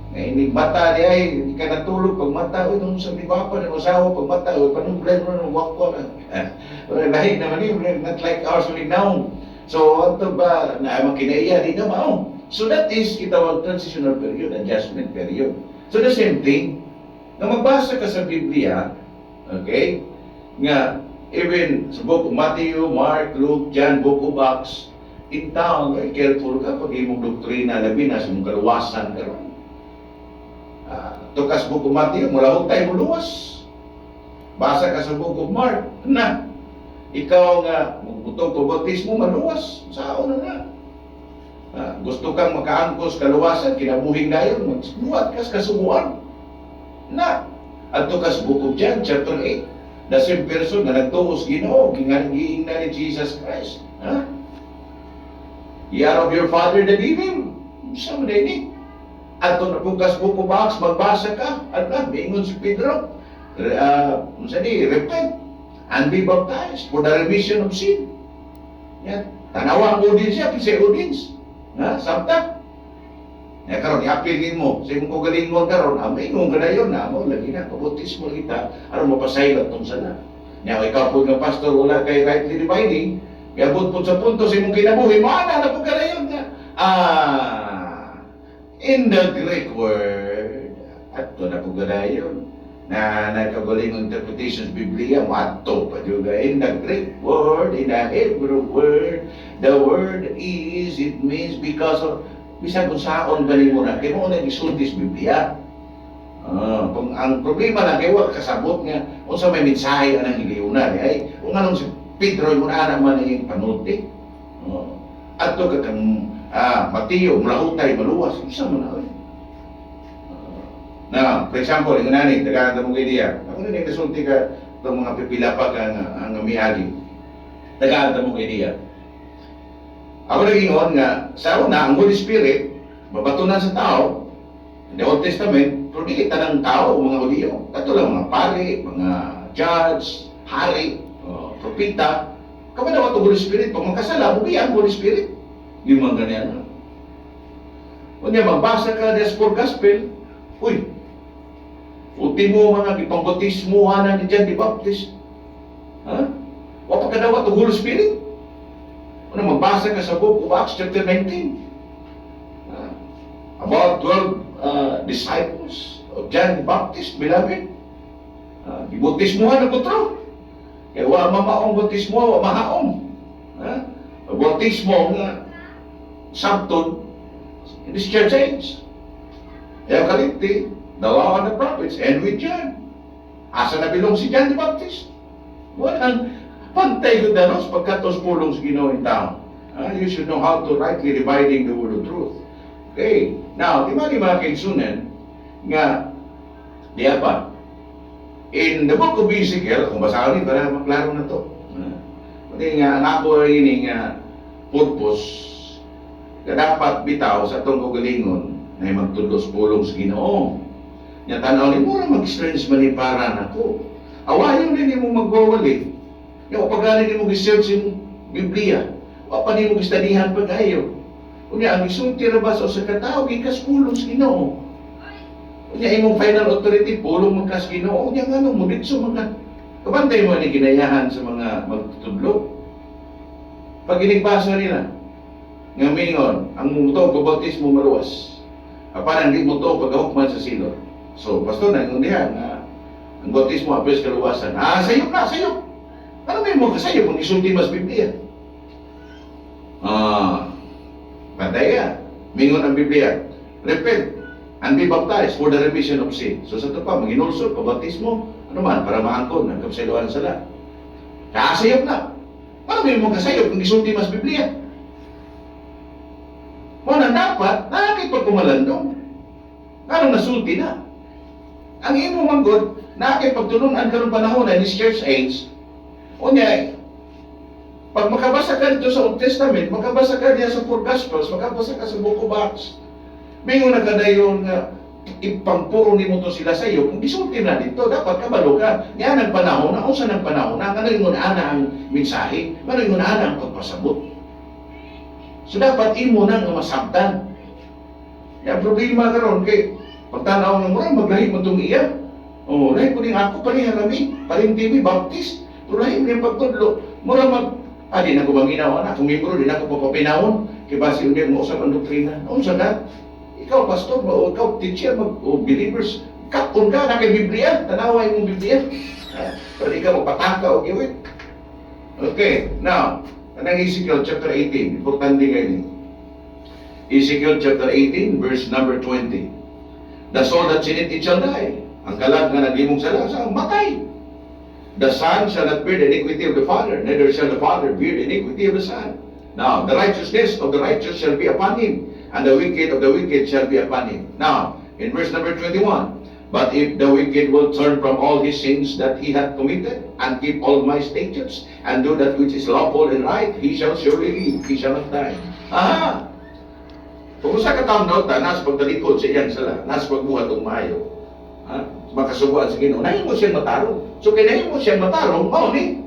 Ngayon, mata niya ay, hindi ka natulog pag mata, o nung sa libapa ng usawa, pag mata, o panumblay mo ng wakwa na. Pero lahi naman yun, not like ours ulit now. So, ito ba, na mga kinaiya, di naman. So that is kitawag transitional period, adjustment period. So the same thing, na magbasa ka sa Biblia, okay, nga, even sa book of Matthew, Mark, Luke, John, book of Acts, in town, careful ka pag imong doktrina, labi na sa mong kaluwasan ka ron. Tukas book of Matthew, mula tayo muluwas. Basa ka sa book of Mark, na, ikaw nga, magbutong pabautismo, maluwas, sao na na. Gusto kang makaangkos kaluwasan, kinabuhing dayon, magbuhat ka sa kasubuan. Na, at tukas book of John, chapter 8, the same person na nagtuos Ginoo, giing na ni Jesus Christ. Ye are of your father the devil. Saan mo na ini? At ito na tukas book of Acts, magbasa ka, at bingon si Pedro, repent and be baptized for the remission of sin. Yan. Tanawa ang audience siya, kasi audience. Sabta. Ya karon iapilin mo sa imong kagalingon karon, ingon ka na yun na mo lagi na pabautismo kita aron mapasaylo tong sana. Nya ikaw pud nga pastor wala kay rightly dividing, kaya pud sa punto sa imong kinabuhi, mana na pud ka na yun nga. In the Greek word, at ito na po gadayon, na nagkabaling interpretations Biblia, mato pa juga. In the Greek word, in the Hebrew word, the word is, it means because of, bisan kung saon galing mo na, kaya mo na isultis Biblia. Ang problema lang kaya wala kasabot nga kung sa may mensahe anang hiliunan ay kung anong si Pedro yung ana man yung panulti at to kakang Mateo malahutay maluwas isa man na for example yung nani tagaan mo kay diya ako na nasulti ka itong mga pipila pa ang miagi tagaan mo kay diya ako nag-ingon nga sa una ang Holy Spirit mabatunan sa tao in the Old Testament, pero di tanang tao, mga Hudiyo. Kato lang mga pari, mga judge, hari, propita. Kama daw ito Holy Spirit, pag magkasala, bubi ang Holy Spirit. Di man ganyan. Kung niya magbasa ka des for gospel, uy, uti mo mga ipambatismuhan na ni John the Baptist. Ha? Wapa ka daw ito Holy Spirit? Kung magbasa ka sa book of Acts chapter 19, about 12 disciples of John the Baptist, beloved. Ibautismuhan ng butro. Kaya wala mamaong bautismo, wala mahaong. Bautismo nga sabton in this church age. Eucalypti, the law and the prophets, and with John. Asa na bilong si John the Baptist? Walang pantay ko danos pagkatos pulong sa Ginoo in town. You should know how to rightly dividing the word of truth. Okay, now, di ba mga kaigsunan nga, di apa, in the book of Ezekiel, kung basahin para maklaro na to, pati nga, ang ako ini nga, purpose, na dapat bitaw sa itong kagalingon, na magtulos pulong sa Ginoo. Nga tanaw ni mo na mag-strange maniparan ako. Awayon din mo magwawali. Nga, pag-alin din mo research yung Biblia, wapa din mo gistadihan pag-ayo. Kunya ang isulti ra ba sa katao gikas pulong sa Ginoo. Kunya imong final authority pulong magkas Ginoo. Kunya ngano mo ditso mga kabantay mo ni ginayahan sa mga magtutudlo. Pag inigbasa nila nga mingon ang muto pagabautismo maluwas. Apan ang di muto pagahukman sa silot. So pastor na ingon diha nga ang bautismo apes kaluwasan. Sayop na, sayop. Ano may mo kasayop kung isulti mas Biblia? Patay ka. Mingon ang Biblia. Repent and be baptized for the remission of sin. So sa ito pa, mag-inulsot, pabautismo, ano man, para maangkon ang kapsailuan sa lahat. Kasayop na. Ano may mong kasayop kung isulti mas Biblia? Kung na dapat, nakakipagkumalandong. Anong nasulti na? Ang imo manggod, nakakipagtulunan karong panahon na this church age, o niya, pag makabasa ka dito sa Old Testament, makabasa ka diya sa Four Gospels, makabasa ka sa Book of Acts, mingon na kadayon nga ipampuro nimo to sila sa iyo. Kung gisulti na dito, dapat kabalo ka. Yan ang panahon, na usa ng panahon, na kanayon ana ang mensahe, kanayon ana ang pagpasabot. So dapat imo nang masabtan. Yan problema karon kay pagtanaw ng mura maglahi mo tong iya. Oh, lahi ko ning ako pareha kami, paring TV Baptist. Tulahi mo yung pagtudlo. Mura di na ko manginaw na, kung membro, di na ko papapinawon, kaya basi hindi mo usap ang doktrina. Unsa na? Ikaw, pastor, o ikaw, teacher, o believers, kapon ka na kay Biblia, tanaway mong Biblia. Pero di ka magpataka o giwit. Okay, now, anang Ezekiel chapter 18, importante kayo ni. Ezekiel chapter 18, verse number 20. The soul that sinneth, it shall die. Ang kalag na nagimong sala, sa matay. The son shall not bear the iniquity of the father, neither shall the father bear the iniquity of the son. Now, the righteousness of the righteous shall be upon him, and the wicked of the wicked shall be upon him. Now, in verse number 21, but if the wicked will turn from all his sins that he hath committed, and keep all my statutes, and do that which is lawful and right, he shall surely live, he shall not die. Aha! Kung sa kataon daw ta, nas pagdalikod sa iyang sala, nas pagbuhat ng maayo, makasubuan sa Ginoo, nahimo siyang matarong. So kaya nahimo siyang matarong, ni,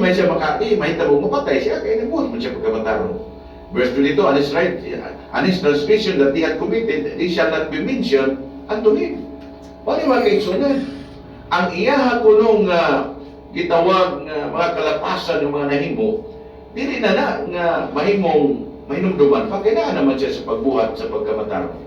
may siya mahitabo mapatay siya, kaya nagbuhat mo siya pagkamatarong. Verse 22, and his transgression that he had committed, he shall not be mentioned unto him. Pwede mga kaigsunan, ang iyaha ko nung gitawag mga kalapasan ng mga nahimo, dili na nga mahimong mahinumduman pa, kailangan naman siya sa pagbuhat sa pagkamatarong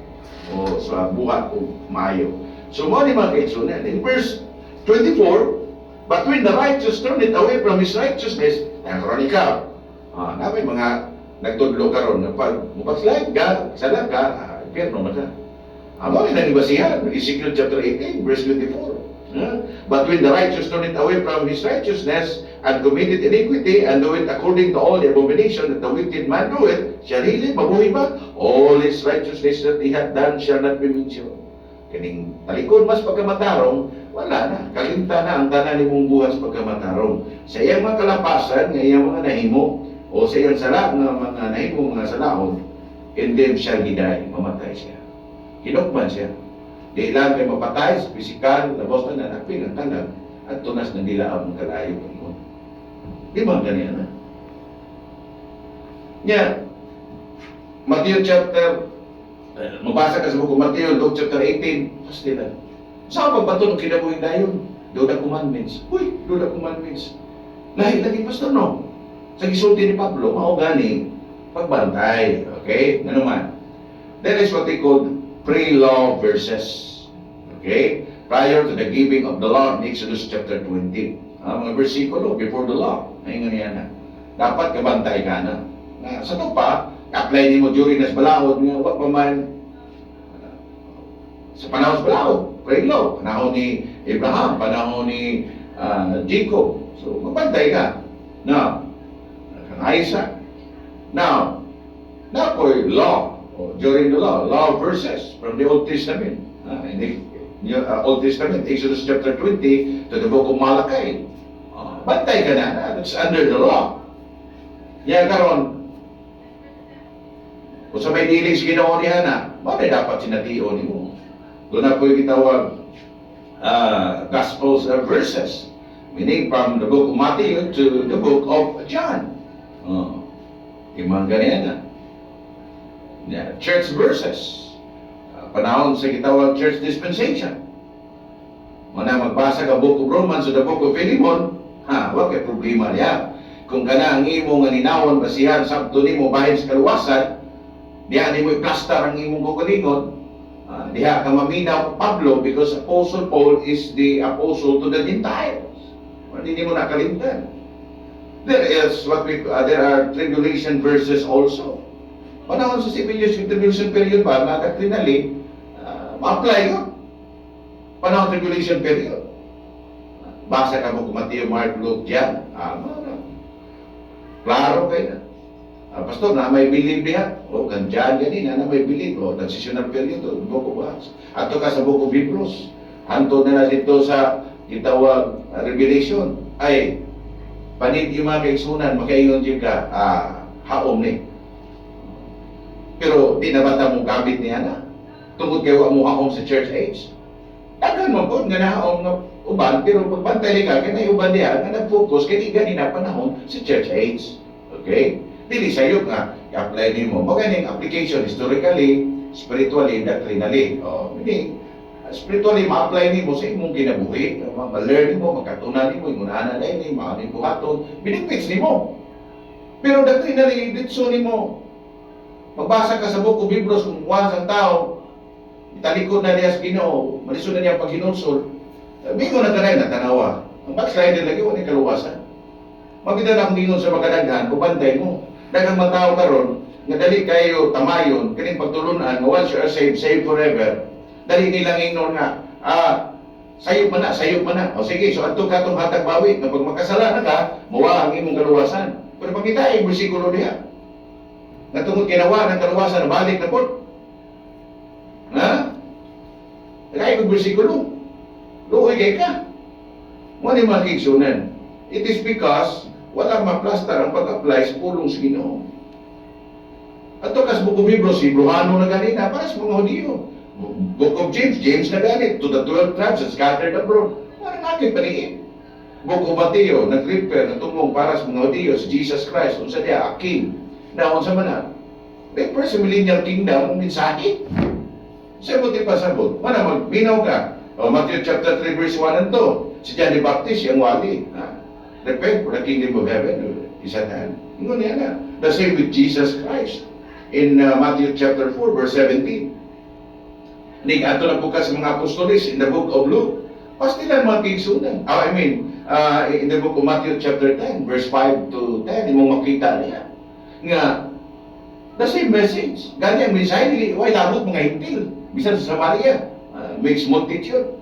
o sa buhat o maayo. So, mo ni mga kaitsunan. In verse 24, but when the righteous turn it away from his righteousness, nakaroon ikaw. Na may mga nagtudlo karon na pag mupaslide ka, sala ka, perno na ka. Amo ni nanibasihan, Ezekiel chapter 18, verse 24. But when the righteous turn it away from his righteousness and committed iniquity and do it according to all the abomination that the wicked man do it, shall he live? Mabuhay ba? All his righteousness that he had done shall not be mentioned. Kining talikod mas pagkamatarong, wala na. Kalimta na ang tanan ni mong buhas pagkamatarong. Sa iyang mga kalapasan, ng iyang mga nahimo, o sa iyang sala ng mga nahimo mga salaon, in them shall he die. Mamatay siya. Hinukman siya. Di lang kay mapatay, pisikal, labos na nanapin ang tanan, at tunas na nila ang kalayo mo. Di ba ganyan na? Nya, Matthew chapter, mabasa ka sa buko Matthew, Luke chapter 18, pasti na. Saan pa ba ito nung kinabuhin na yun? Doda commandments. Uy, Doda commandments. Lagi pastor, no? Sa gisulti ni Pablo, maugani, pagbantay. Okay? Ano man? That is what they call pre-law verses. Okay? Prior to the giving of the law in Exodus chapter 20. Mga versikulo before the law. Ngayon yan na. Dapat kabantay ka na. Sa ito pa, apply ni mo during nas balahod nga wag pa man sa panahon sa balahod. Pre-law. Panahon ni Abraham, panahon ni Jacob. So, magbantay ka. Now, Isaac. Now po law. During the law verses from the Old Testament. In the Old Testament, Exodus chapter 20 to the book of Malachi. Bantay ka na. That's under the law. Yan karon. Kung sa may dilig sa ginawa ni Hana, bakit dapat sinatiyo ni mo? Doon na po yung kitawag Gospels verses. Meaning from the book of Matthew to the book of John. Imang ganyan na. Yeah, church verses. Panahon sa kitawag church dispensation. Muna magbasa ka book of Romans o the book of Philemon, wag kay problema niya. Kung kana ang imo nga ninawon basihan sabto nimo bahin sa kaluwasan, diha nimo i-plaster ang imong kukalingon, diha ka maminaw Pablo because Apostle Paul is the apostle to the Gentiles. Hindi mo nakalimtan. There are tribulation verses also. Panahon sa 7 years tribulation period ba, na doctrinally, ma-apply yun. Panahon tribulation period. Basa ka mo kung Matthew, Mark, Luke, John. Klaro kayo na. Pastor, na may believe niya. Kan John ganina, na may believe. Transitional period, buko ba? Ato ka sa buko Biblos. Hanto na dito sa itawag revelation. Ay, panit yung mga kaigsunan, makaingon dyan ka, haom ni. Pero di na bata mong kabit niya na. Tungkol kayo mo haom sa church age. Tagan mo po, nga nahaom nga uban, pero pagbantay ka, kaya na uban niya, nga nag-focus, kaya di ganina panahon sa church age. Okay? Dili sa'yo nga, i-apply ni mo. Magaling application, historically, spiritually, doctrinally. Meaning, spiritually, ma-apply ni mo sa imong kinabuhi. Ma-learn mo, magkatunan ni mo, yung unanalay ni, maaning buhaton, benefits ni mo. Pero doctrinally, ditso ni mo. Magbasa ka sa buko Biblos kung once ang tao, italikod na niya sa Ginoo, malisod na niya pag hinunsol, mingo na kanay na tanawa. Ang backslider lagi, wala kaluwasan. Mabita na kung gingon sa makadaghan, kubantay mo. Dagang matao karon nga dali kayo tamayon, kining pagtulunan, nga once you are saved, saved forever. Dali nilang ingnon nga, sayop man na. O sige, so ato ka itong hatag bawi, na pag makasala na ka, mawa ang imong kaluwasan. Pero pag kita ay bersikulo niya, na tungkol kinawa ng kaluwasan, balik na po. Kaya kong bersikulo, luoy kay ka. Muna yung mga kiksunan. It is because wala maplastar ang pag-apply sa pulong sa Ginoo. At ito kas Book of Hebrews, Hebreano na ganina, para sa mga Hudiyo. Book of James na ganit, to the 12 tribes that scattered abroad. Para natin paniin. Book of Mateo, nag-repair, natungong para sa mga Hudiyo, si Jesus Christ, kung sa niya, a king. Naon sa mana. Repair sa millennial kingdom, mensahe. Sabot ipasabot. Mana magminaw ka. Matthew chapter 3 verse 1 and 2. Si John the Baptist, yung wali. Repent for the kingdom of heaven. Isa na. Ingon niya na. The same with Jesus Christ. in Matthew chapter 4 verse 17. Ning ato na bukas sa mga apostolis in the book of Luke. Pastilan mga kaigsunan. In the book of Matthew chapter 10 verse 5 to 10, imong makita niya nga the same message. Gani ang mensahe nila, why labot mga hintil. Bisan sa Samaria, mixed multitude.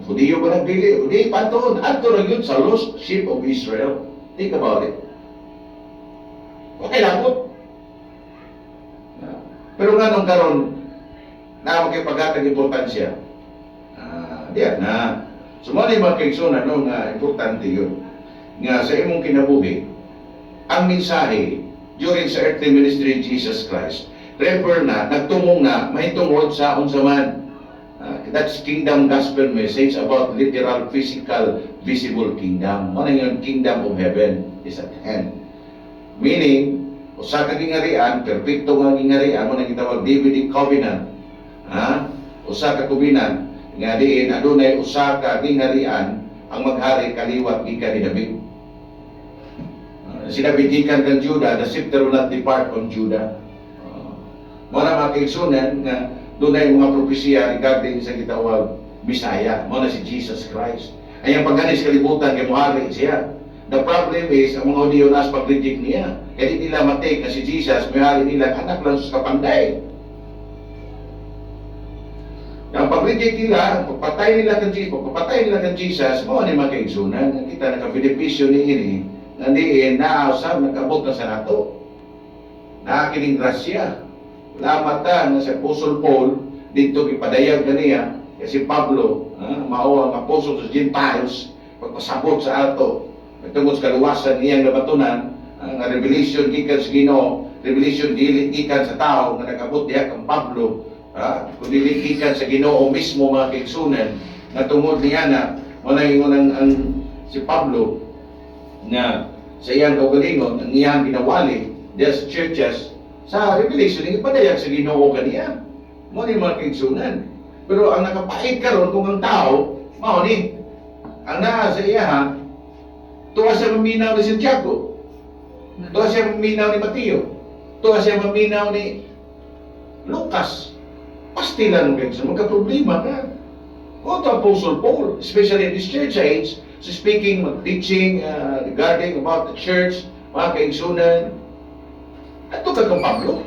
Hudiyo ba nagbili? Hindi, pantoon. Ato na yun sa lost sheep of Israel. Think about it. Okay labot. Pero nga nung karon na magkipaghatag importansya. Diyan na. Sumali mga kaigsunan nga importante yun. Nga sa imong kinabuhi, ang mensahe during sa earthly ministry of Jesus Christ, refer na, nagtumong na, may tungod sa unsa man. That's kingdom gospel message about literal, physical, visible kingdom. Ano yung kingdom of heaven is at hand. Meaning, usa ka gingarian, perfecto nga gingarian, mo nang gitawag Davidic covenant. Usa ka covenant, nga diin, adunay usa ka gingarian, ang maghari kaliwat gikan ni David. Sinabi gikan kang Judah, the scepter will not depart from Judah. Muna mga kaigsunan nga dunay mga propesya regarding sa gitawag Bisaya, muna si Jesus Christ. Ay ang pagganis kalibutan kay muhari siya. The problem is ang mga Hudiyo nas pag-reject niya. Kaya di nila matake na si Jesus, mayari nila anak lang sa kapanday. Ang pag-reject nila, pagpatay nila kang Jesus, mo ni mga kaigsunan. Kita naka-benepisyo ni ini. Nandiin, naasam, nag-abot na sa nato. Nakakining grasya. Lamatan na si Apostle Paul, dito ipadayag kaniya, kasi Pablo, mao ang Apostle sa Gentiles, pagpasabot sa ato, tungod sa kaluwasan niyang nabatunan, ang revelation gikan sa Ginoo, revelation dili gikan sa tao, nga nag-abot diha kang Pablo, kundi gikan sa Ginoo mismo mga kaigsunan, nga tungod niya na, ang si Pablo, na sa iyang kaugalingon, ang iyang ginawali, there's churches, sa revelation, ipadayag sa Ginoo kaniya. Mo ni mga kaigsunan. Pero ang nakapait karon kung ang tao, mao ni, ang naa sa iya, tuwa siya maminaw ni Santiago, tuwa siya maminaw ni Mateo, tuwa siya maminaw ni Lucas. Pastilan mo kaigsunan, magka-problema ka. Kung ito Apostle Paul, especially in this church age, so speaking, teaching regarding about the church, mga kaigsunan, ato ka kang Pablo.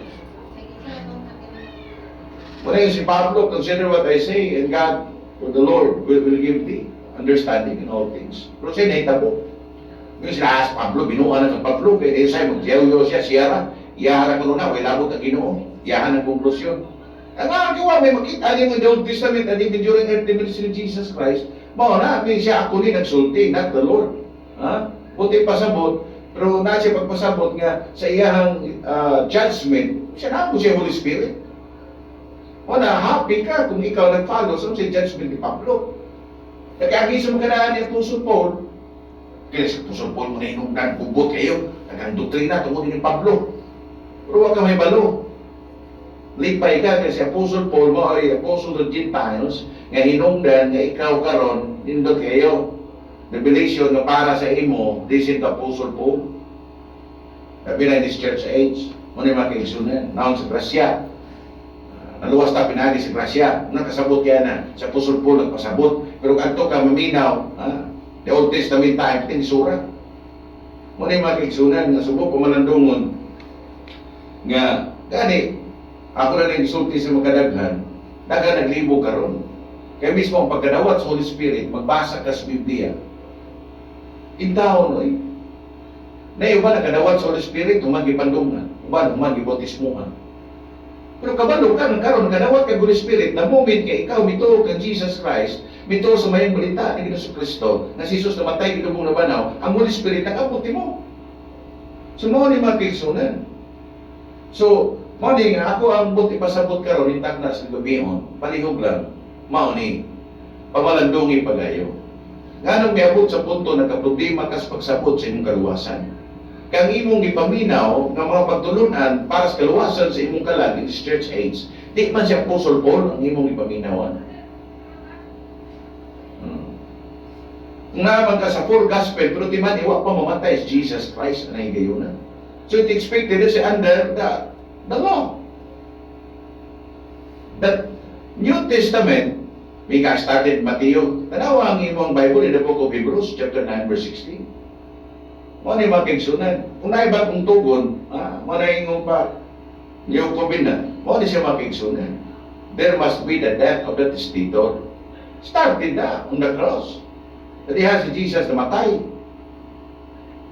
Muna yung si Pablo, consider what I say, and God, for the Lord, will give thee understanding in all things. Pero siya nahitabo. Yung sila Pablo, binuha na kang Pablo, kaya sa'yo, magsiyaw siya, siyara, iyahara ko na, way labot ang Ginoo, iyahan ang konklusyon. Ang mga kiwa, may makita niyo in the Old Testament, and even during earthly ministry of Jesus Christ, mao na, may siya ako ni nagsulti, not the Lord. Buti pasabot, pero na siya pagpasabot nga sa iyahang judgment, siya na po siya Holy Spirit. O na, happy ka kung ikaw nag-follow sa judgment ni Pablo. Kaya sa mga kanaan ni Apostle Paul, kaya si Apostle Paul mo na inungdan, bubot kayo, nagang doktrina tungkol ni Pablo. Pero huwag ka may balo. Lipay ka kasi Apostle Paul mo ay Apostle of Gentiles, nga hinungdan nga ikaw karon nindot kayo. Revelation na para sa imo, this is the Apostle Paul. Sabi na in this church age, muna yung mga kaigsunan, naon sa grasya. Naluwas ta pinali sa grasya, nakasabot kaya na, sa Apostle Paul nagpasabot, pero kanto ka maminaw, the Old Testament time, tinisura. Muna yung mga kaigsunan, nga subok pumanandungon, nga, gani, ako na nag-isulti sa magkadaghan, daga naglibo karon. Kaya mismo ang pagkadawat sa Holy Spirit, magbasa ka sa Biblia, intaon oy. Na iba nakadawat sa Holy Spirit, humagi pandungan, humagi bautismuhan. Pero kabalo ka, karon nakadawat ka Holy Spirit, na moment ka ikaw mituo kang Jesus Christ, mituo sa mayang balita ni Hesus Kristo, na si Jesus namatay gidumong na banaw, ang Holy Spirit nakabuti mo. So mo ni mga kaigsunan. So, mao ni nga ako ang buti pasabot karon intag na sa gabihon, palihog lang, mao ni pamalandungi pagayo. Nganong miabot sa punto nagka-problema kas pagsabot sa imong kaluwasan. Kang imong gipaminaw nga mga pagtulunan para sa kaluwasan sa imong kalag in this church age, di man siya Apostle Paul ang imong gipaminawan. Nga man ka sa full gospel, pero di man iwa pa mamatay si Jesus Christ na higayunan. So it expected siya under the The law. The New Testament, may ka started Mateo. Tanawa ang imong Bible in the book of Hebrews, chapter 9, verse 16. Mo ni makigsunan. Kung naiba kong tugon, mo na ingong pa, New Covenant, mo ni siya makigsunan. There must be the death of the testator. Started na on the cross. At diha si Jesus na matay.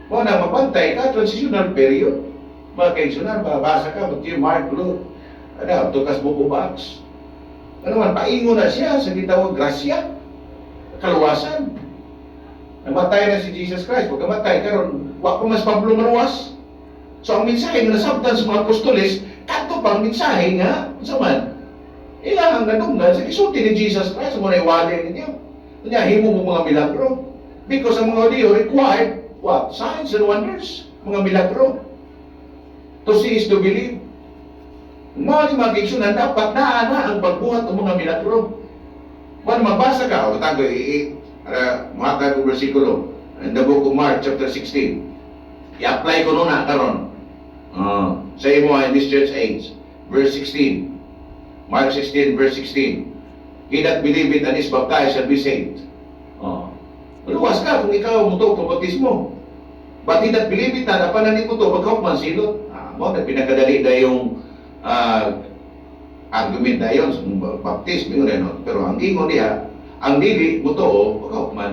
Mo na mapantay ka, transitional period. Makigsunan, babasa ka, Matthew, Mark, Luke, tukas book of Acts. Ano man, paingo na siya sa gitawag grasya, kaluwasan. Namatay na si Jesus Christ. Pag namatay, karon wa pa mas Pablo maruwas. So ang mensahe nga nasabtan sa mga apostoles, kanto pang mensahe nga, sa man, ilang ang nadunggan sa kisulti ni Jesus Christ, mo na iwalin ninyo. Kanya, himo mo mga milagro. Because ang mga audio required, what? Signs and wonders. Mga milagro. To see is to believe. Mga magigsunan, dapat na ang pagbuhat ng mga milagro. Kung mabasa ka, tago, mga tago versikulo, in the book of Mark, chapter 16, i-apply ko na karon. Sa imo in this church age, verse 16, Mark 16, verse 16, he that believeth and is baptized shall be saved. Maluwas ka kung ikaw muto pabautismo. But he that believeth not, apanan mo to, magkakman silot. Mo na pinakadali na yung argument na yun sa baptism yun, pero ang ingon niya, ang dili mo to, magkakman.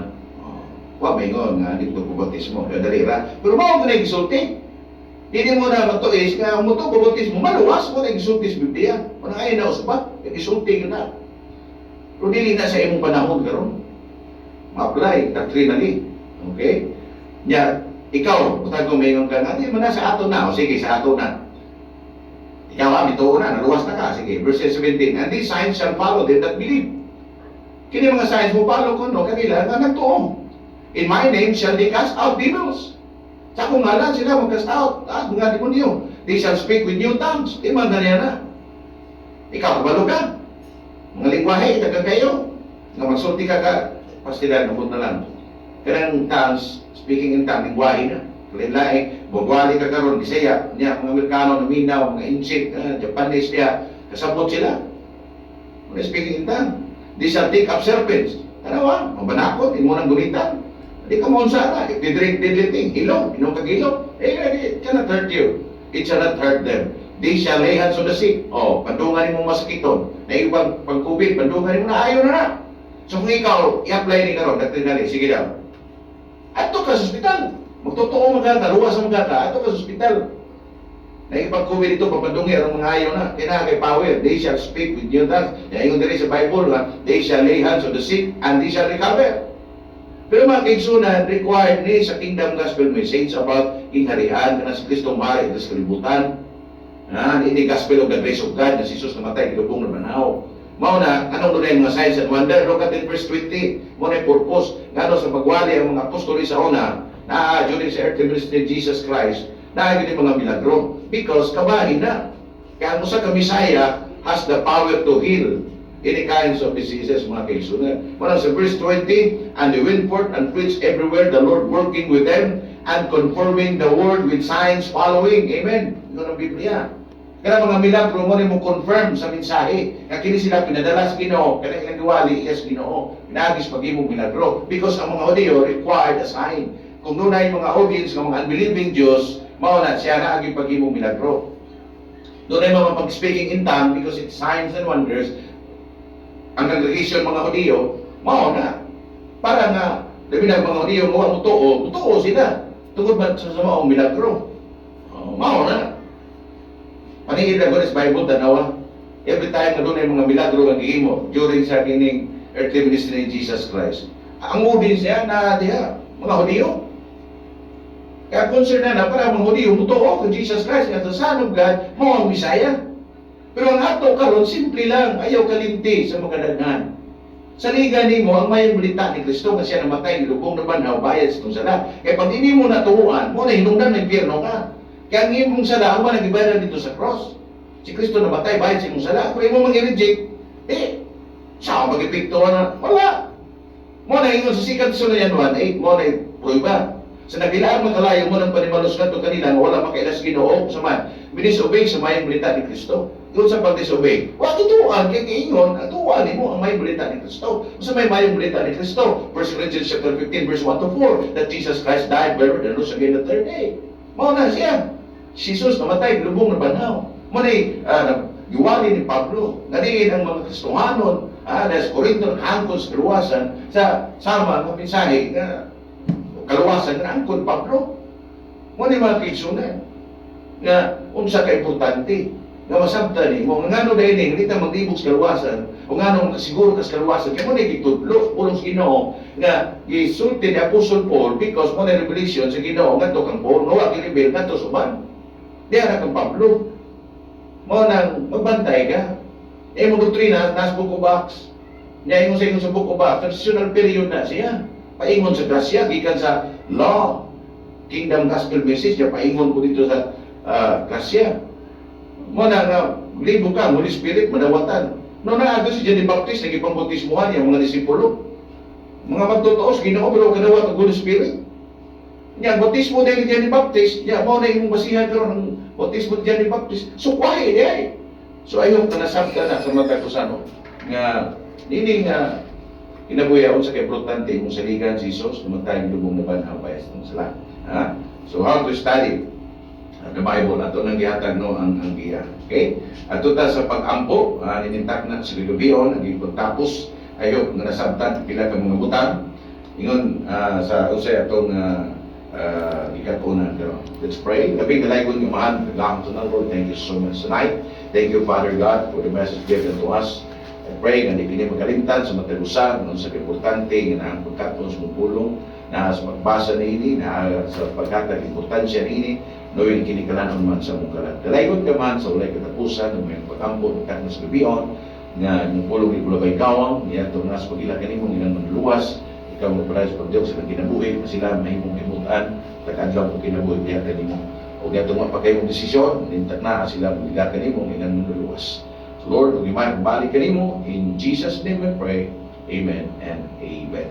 Wa may ingon nga, dito pabautismo, dali ra. Pero mao ko na igisulti. Hindi mo na matuis nga, mo to pabautismo, maluwas mo na igisulti sa Biblia. Kung ayaw na usbat, igisulti yun na. Pero dili na sa imong panahon karon. Ma-apply doctrinally. Okay? Nya, ikaw, kung may ka na, hindi mo na sa ato na. O sige, sa ato na. Ikaw, bituo na, naluwas na ka. Sige, verse 17. And these signs shall follow them that believe. Kini mga signs mo follow ko, no? Kanila, nga nagtuong. In my name shall they cast out demons. Sa akong ngalan sila mag-cast out. Mga demonyo. They shall speak with new tongues. Di man ganyan na. Ikaw, kabalo ka. Mga lingwahe, taga kayo. Nga magsulti ka ka. Pastilan, nabot na lang. Kanang tongues, speaking in tongues, lingwahe na. Lain-lain, bugwali ka karon Bisaya, niya, mga Amerikano na minaw, mga Inchik, Japanese niya, kasabot sila. Mga speaking in tongues. They shall take up serpents. Tanawa, mabanakot, hindi mo nang gulitan. Hindi ka mo sana, if they drink deadly thing, hilong, inom kagilong, it cannot hurt you. It shall not hurt them. They shall lay hands on the sick. Pandungan mo masakiton. Na ibang pag-COVID, pandungan mo na ayaw na na. So kung ikaw, i-apply ni karon, doctrinally, sige daw. Ato ka sa hospital. Magtotoo magkata, luwas ang magkata. Ato ka sa hospital. Na ipag-COVID ito, papadungi, ang mga ayaw na. Kaya power. They shall speak with new tongues. Yung dire sa Bible, they shall lay hands on the sick and they shall recover. Pero mga kaigsunan, required ni sa Kingdom Gospel message about ingharian na si Kristo mari sa kalibutan. Ini Gospel of the Grace of God na si Jesus namatay, kilubong na manaw. Mao na, anong doon yung mga signs and wonder? Look at it, verse 20. Mo na yung purpose. Nga sa pagwali ang mga apostoli sa una, na during sa earthly ministry Jesus Christ, na yung mga milagro. Because kabahin na. Kaya ang usa ka Messiah has the power to heal any kinds of diseases, mga kaigsunan. Muna sa verse 20, and they went forth and preached everywhere, the Lord working with them and confirming the word with signs following. Amen. Yun ang Biblia. Kaya mga milagro mo rin mo confirm sa mensahe. Kaya kini sila pinadala sa Ginoo, kaya ilang diwali, yes, Ginoo. Pinagis pag-imong milagro. Because ang mga audio required a sign. Kung doon ay mga audience ng mga unbelieving Diyos, mauna siya na aging pag-imong milagro. Doon ay mga pag-speaking in tongue because it's signs and wonders. Ang congregation mga audio, mauna. Para nga, labi na mga audio, mutuo sila. Tungkol ba sa maong milagro? Mauna. Paningin na ko sa Bible, tanawa. Every time na doon ay mga milagro ang gihimo during sa kining earthly ministry ni Jesus Christ. Ang audience niya na diha, mga Hudiyo. Kaya concern na para mga Hudiyo, mutuo kung Jesus Christ, nga sa Son of God, mo ang Messiah. Pero ang ato karon simple lang, ayaw kalimti sa mga daghan. Sa liga nimo ang may balita ni Kristo nga siya namatay, lubong na banhaw, bayad sa itong sala. Kaya pag hindi mo natuuan, mo na hinungdan ng impyerno ka. Kaya ang imong sala, ang mga nagibayaran dito sa cross. Si Kristo namatay, bayad sa imong sala. Kung imo mag-reject, siya mag-epekto na, wala. Mo na ingon sa sikat sa Yan 1:8, mo na pruiba. Sa nagilaan makalayo mo ng panimalos na ito kanila, wala makailas Ginoo sa man. minisobey sa mayang balita ni Kristo. Yun sa pag-disobey. Wa ituan kay ingon, atuan nimo ang mayang balita ni Kristo. Sa may mayang balita ni Kristo, 1 Corinthians chapter 15 verse 1 to 4, that Jesus Christ died, buried, and rose again the third day. Mao na siya. Jesus namatay, lubong na banaw. Mo ni giwali ni Pablo, nadiin ang mga Kristohanon, das Corinto angkon sa kaluwasan sa sama ng mensahe nga kaluwasan nga angkon Pablo. Mo ni mga kaigsunan nga unsa ka importante nga masabtan ni mo ngano dahil ni dita maglibog sa kaluwasan o ngano siguro ka sa kaluwasan kay mo ni gitudlo ulong sa Ginoo nga gisulti ni Apostol Paul because mo na revelation sa Ginoo ngadto kang Paul no gi-reveal ngadto sa uban diara kang Pablo mo nang magbantay ka mo doktrina nas book of Acts nya ingon sa book of Acts transitional period na siya paingon sa grasya gikan sa law kingdom gospel message niya paingon ko dito sa grasya mo na nga libo ka Holy Spirit madawatan no na si John the Baptist nagipambautismohan yung mga disipulo mga magtutuos Ginoo pero kadawat ang Holy Spirit nya bautismo dahil John the Baptist nya mo na imong basihan karon ng bautismo John the Baptist so kwahe di so ayon ka nasabta na sa mga kusano nga nini nga kinabuyaon sa kaimportante mong saligan si Jesus namatay ang lubong na banhaw bayas ng sala so how to study the Bible ato nang gihatag no ang giya okay ato ta sa pag-ampo ninintak na sa gabion ang pagtapos ayo nga nasabtan pila ka mga butang ingon sa usay atong ikatuna let's pray labing dalaygon nga mahal naglaom to Lord thank you so much tonight thank you Father God for the message given to us I pray nga di kini magalimtan sa matalusan sa importante nga ang pagkatapos mo pulong na sa magbasa nini na sa pagkatag importansya nini knowing kinikalanon man sa mong kalat. Dalaygon ka man sa ulay katapusan ng mga pag-ampo ng katnos gabion nga yung pulong ni Bulabay Gawang niya itong nas pag-ila kanimong ilang manluwas ikaw mo pala sa pagdiok sa kinabuhi sila mahimong himutan tag-adlaw po kinabuhi niya kanimong o nga itong mapakayong desisyon nintak na sila mag-ila kanimong ilang manluwas. So Lord, huwag iman balik kanimo in Jesus name we pray. Amen and amen.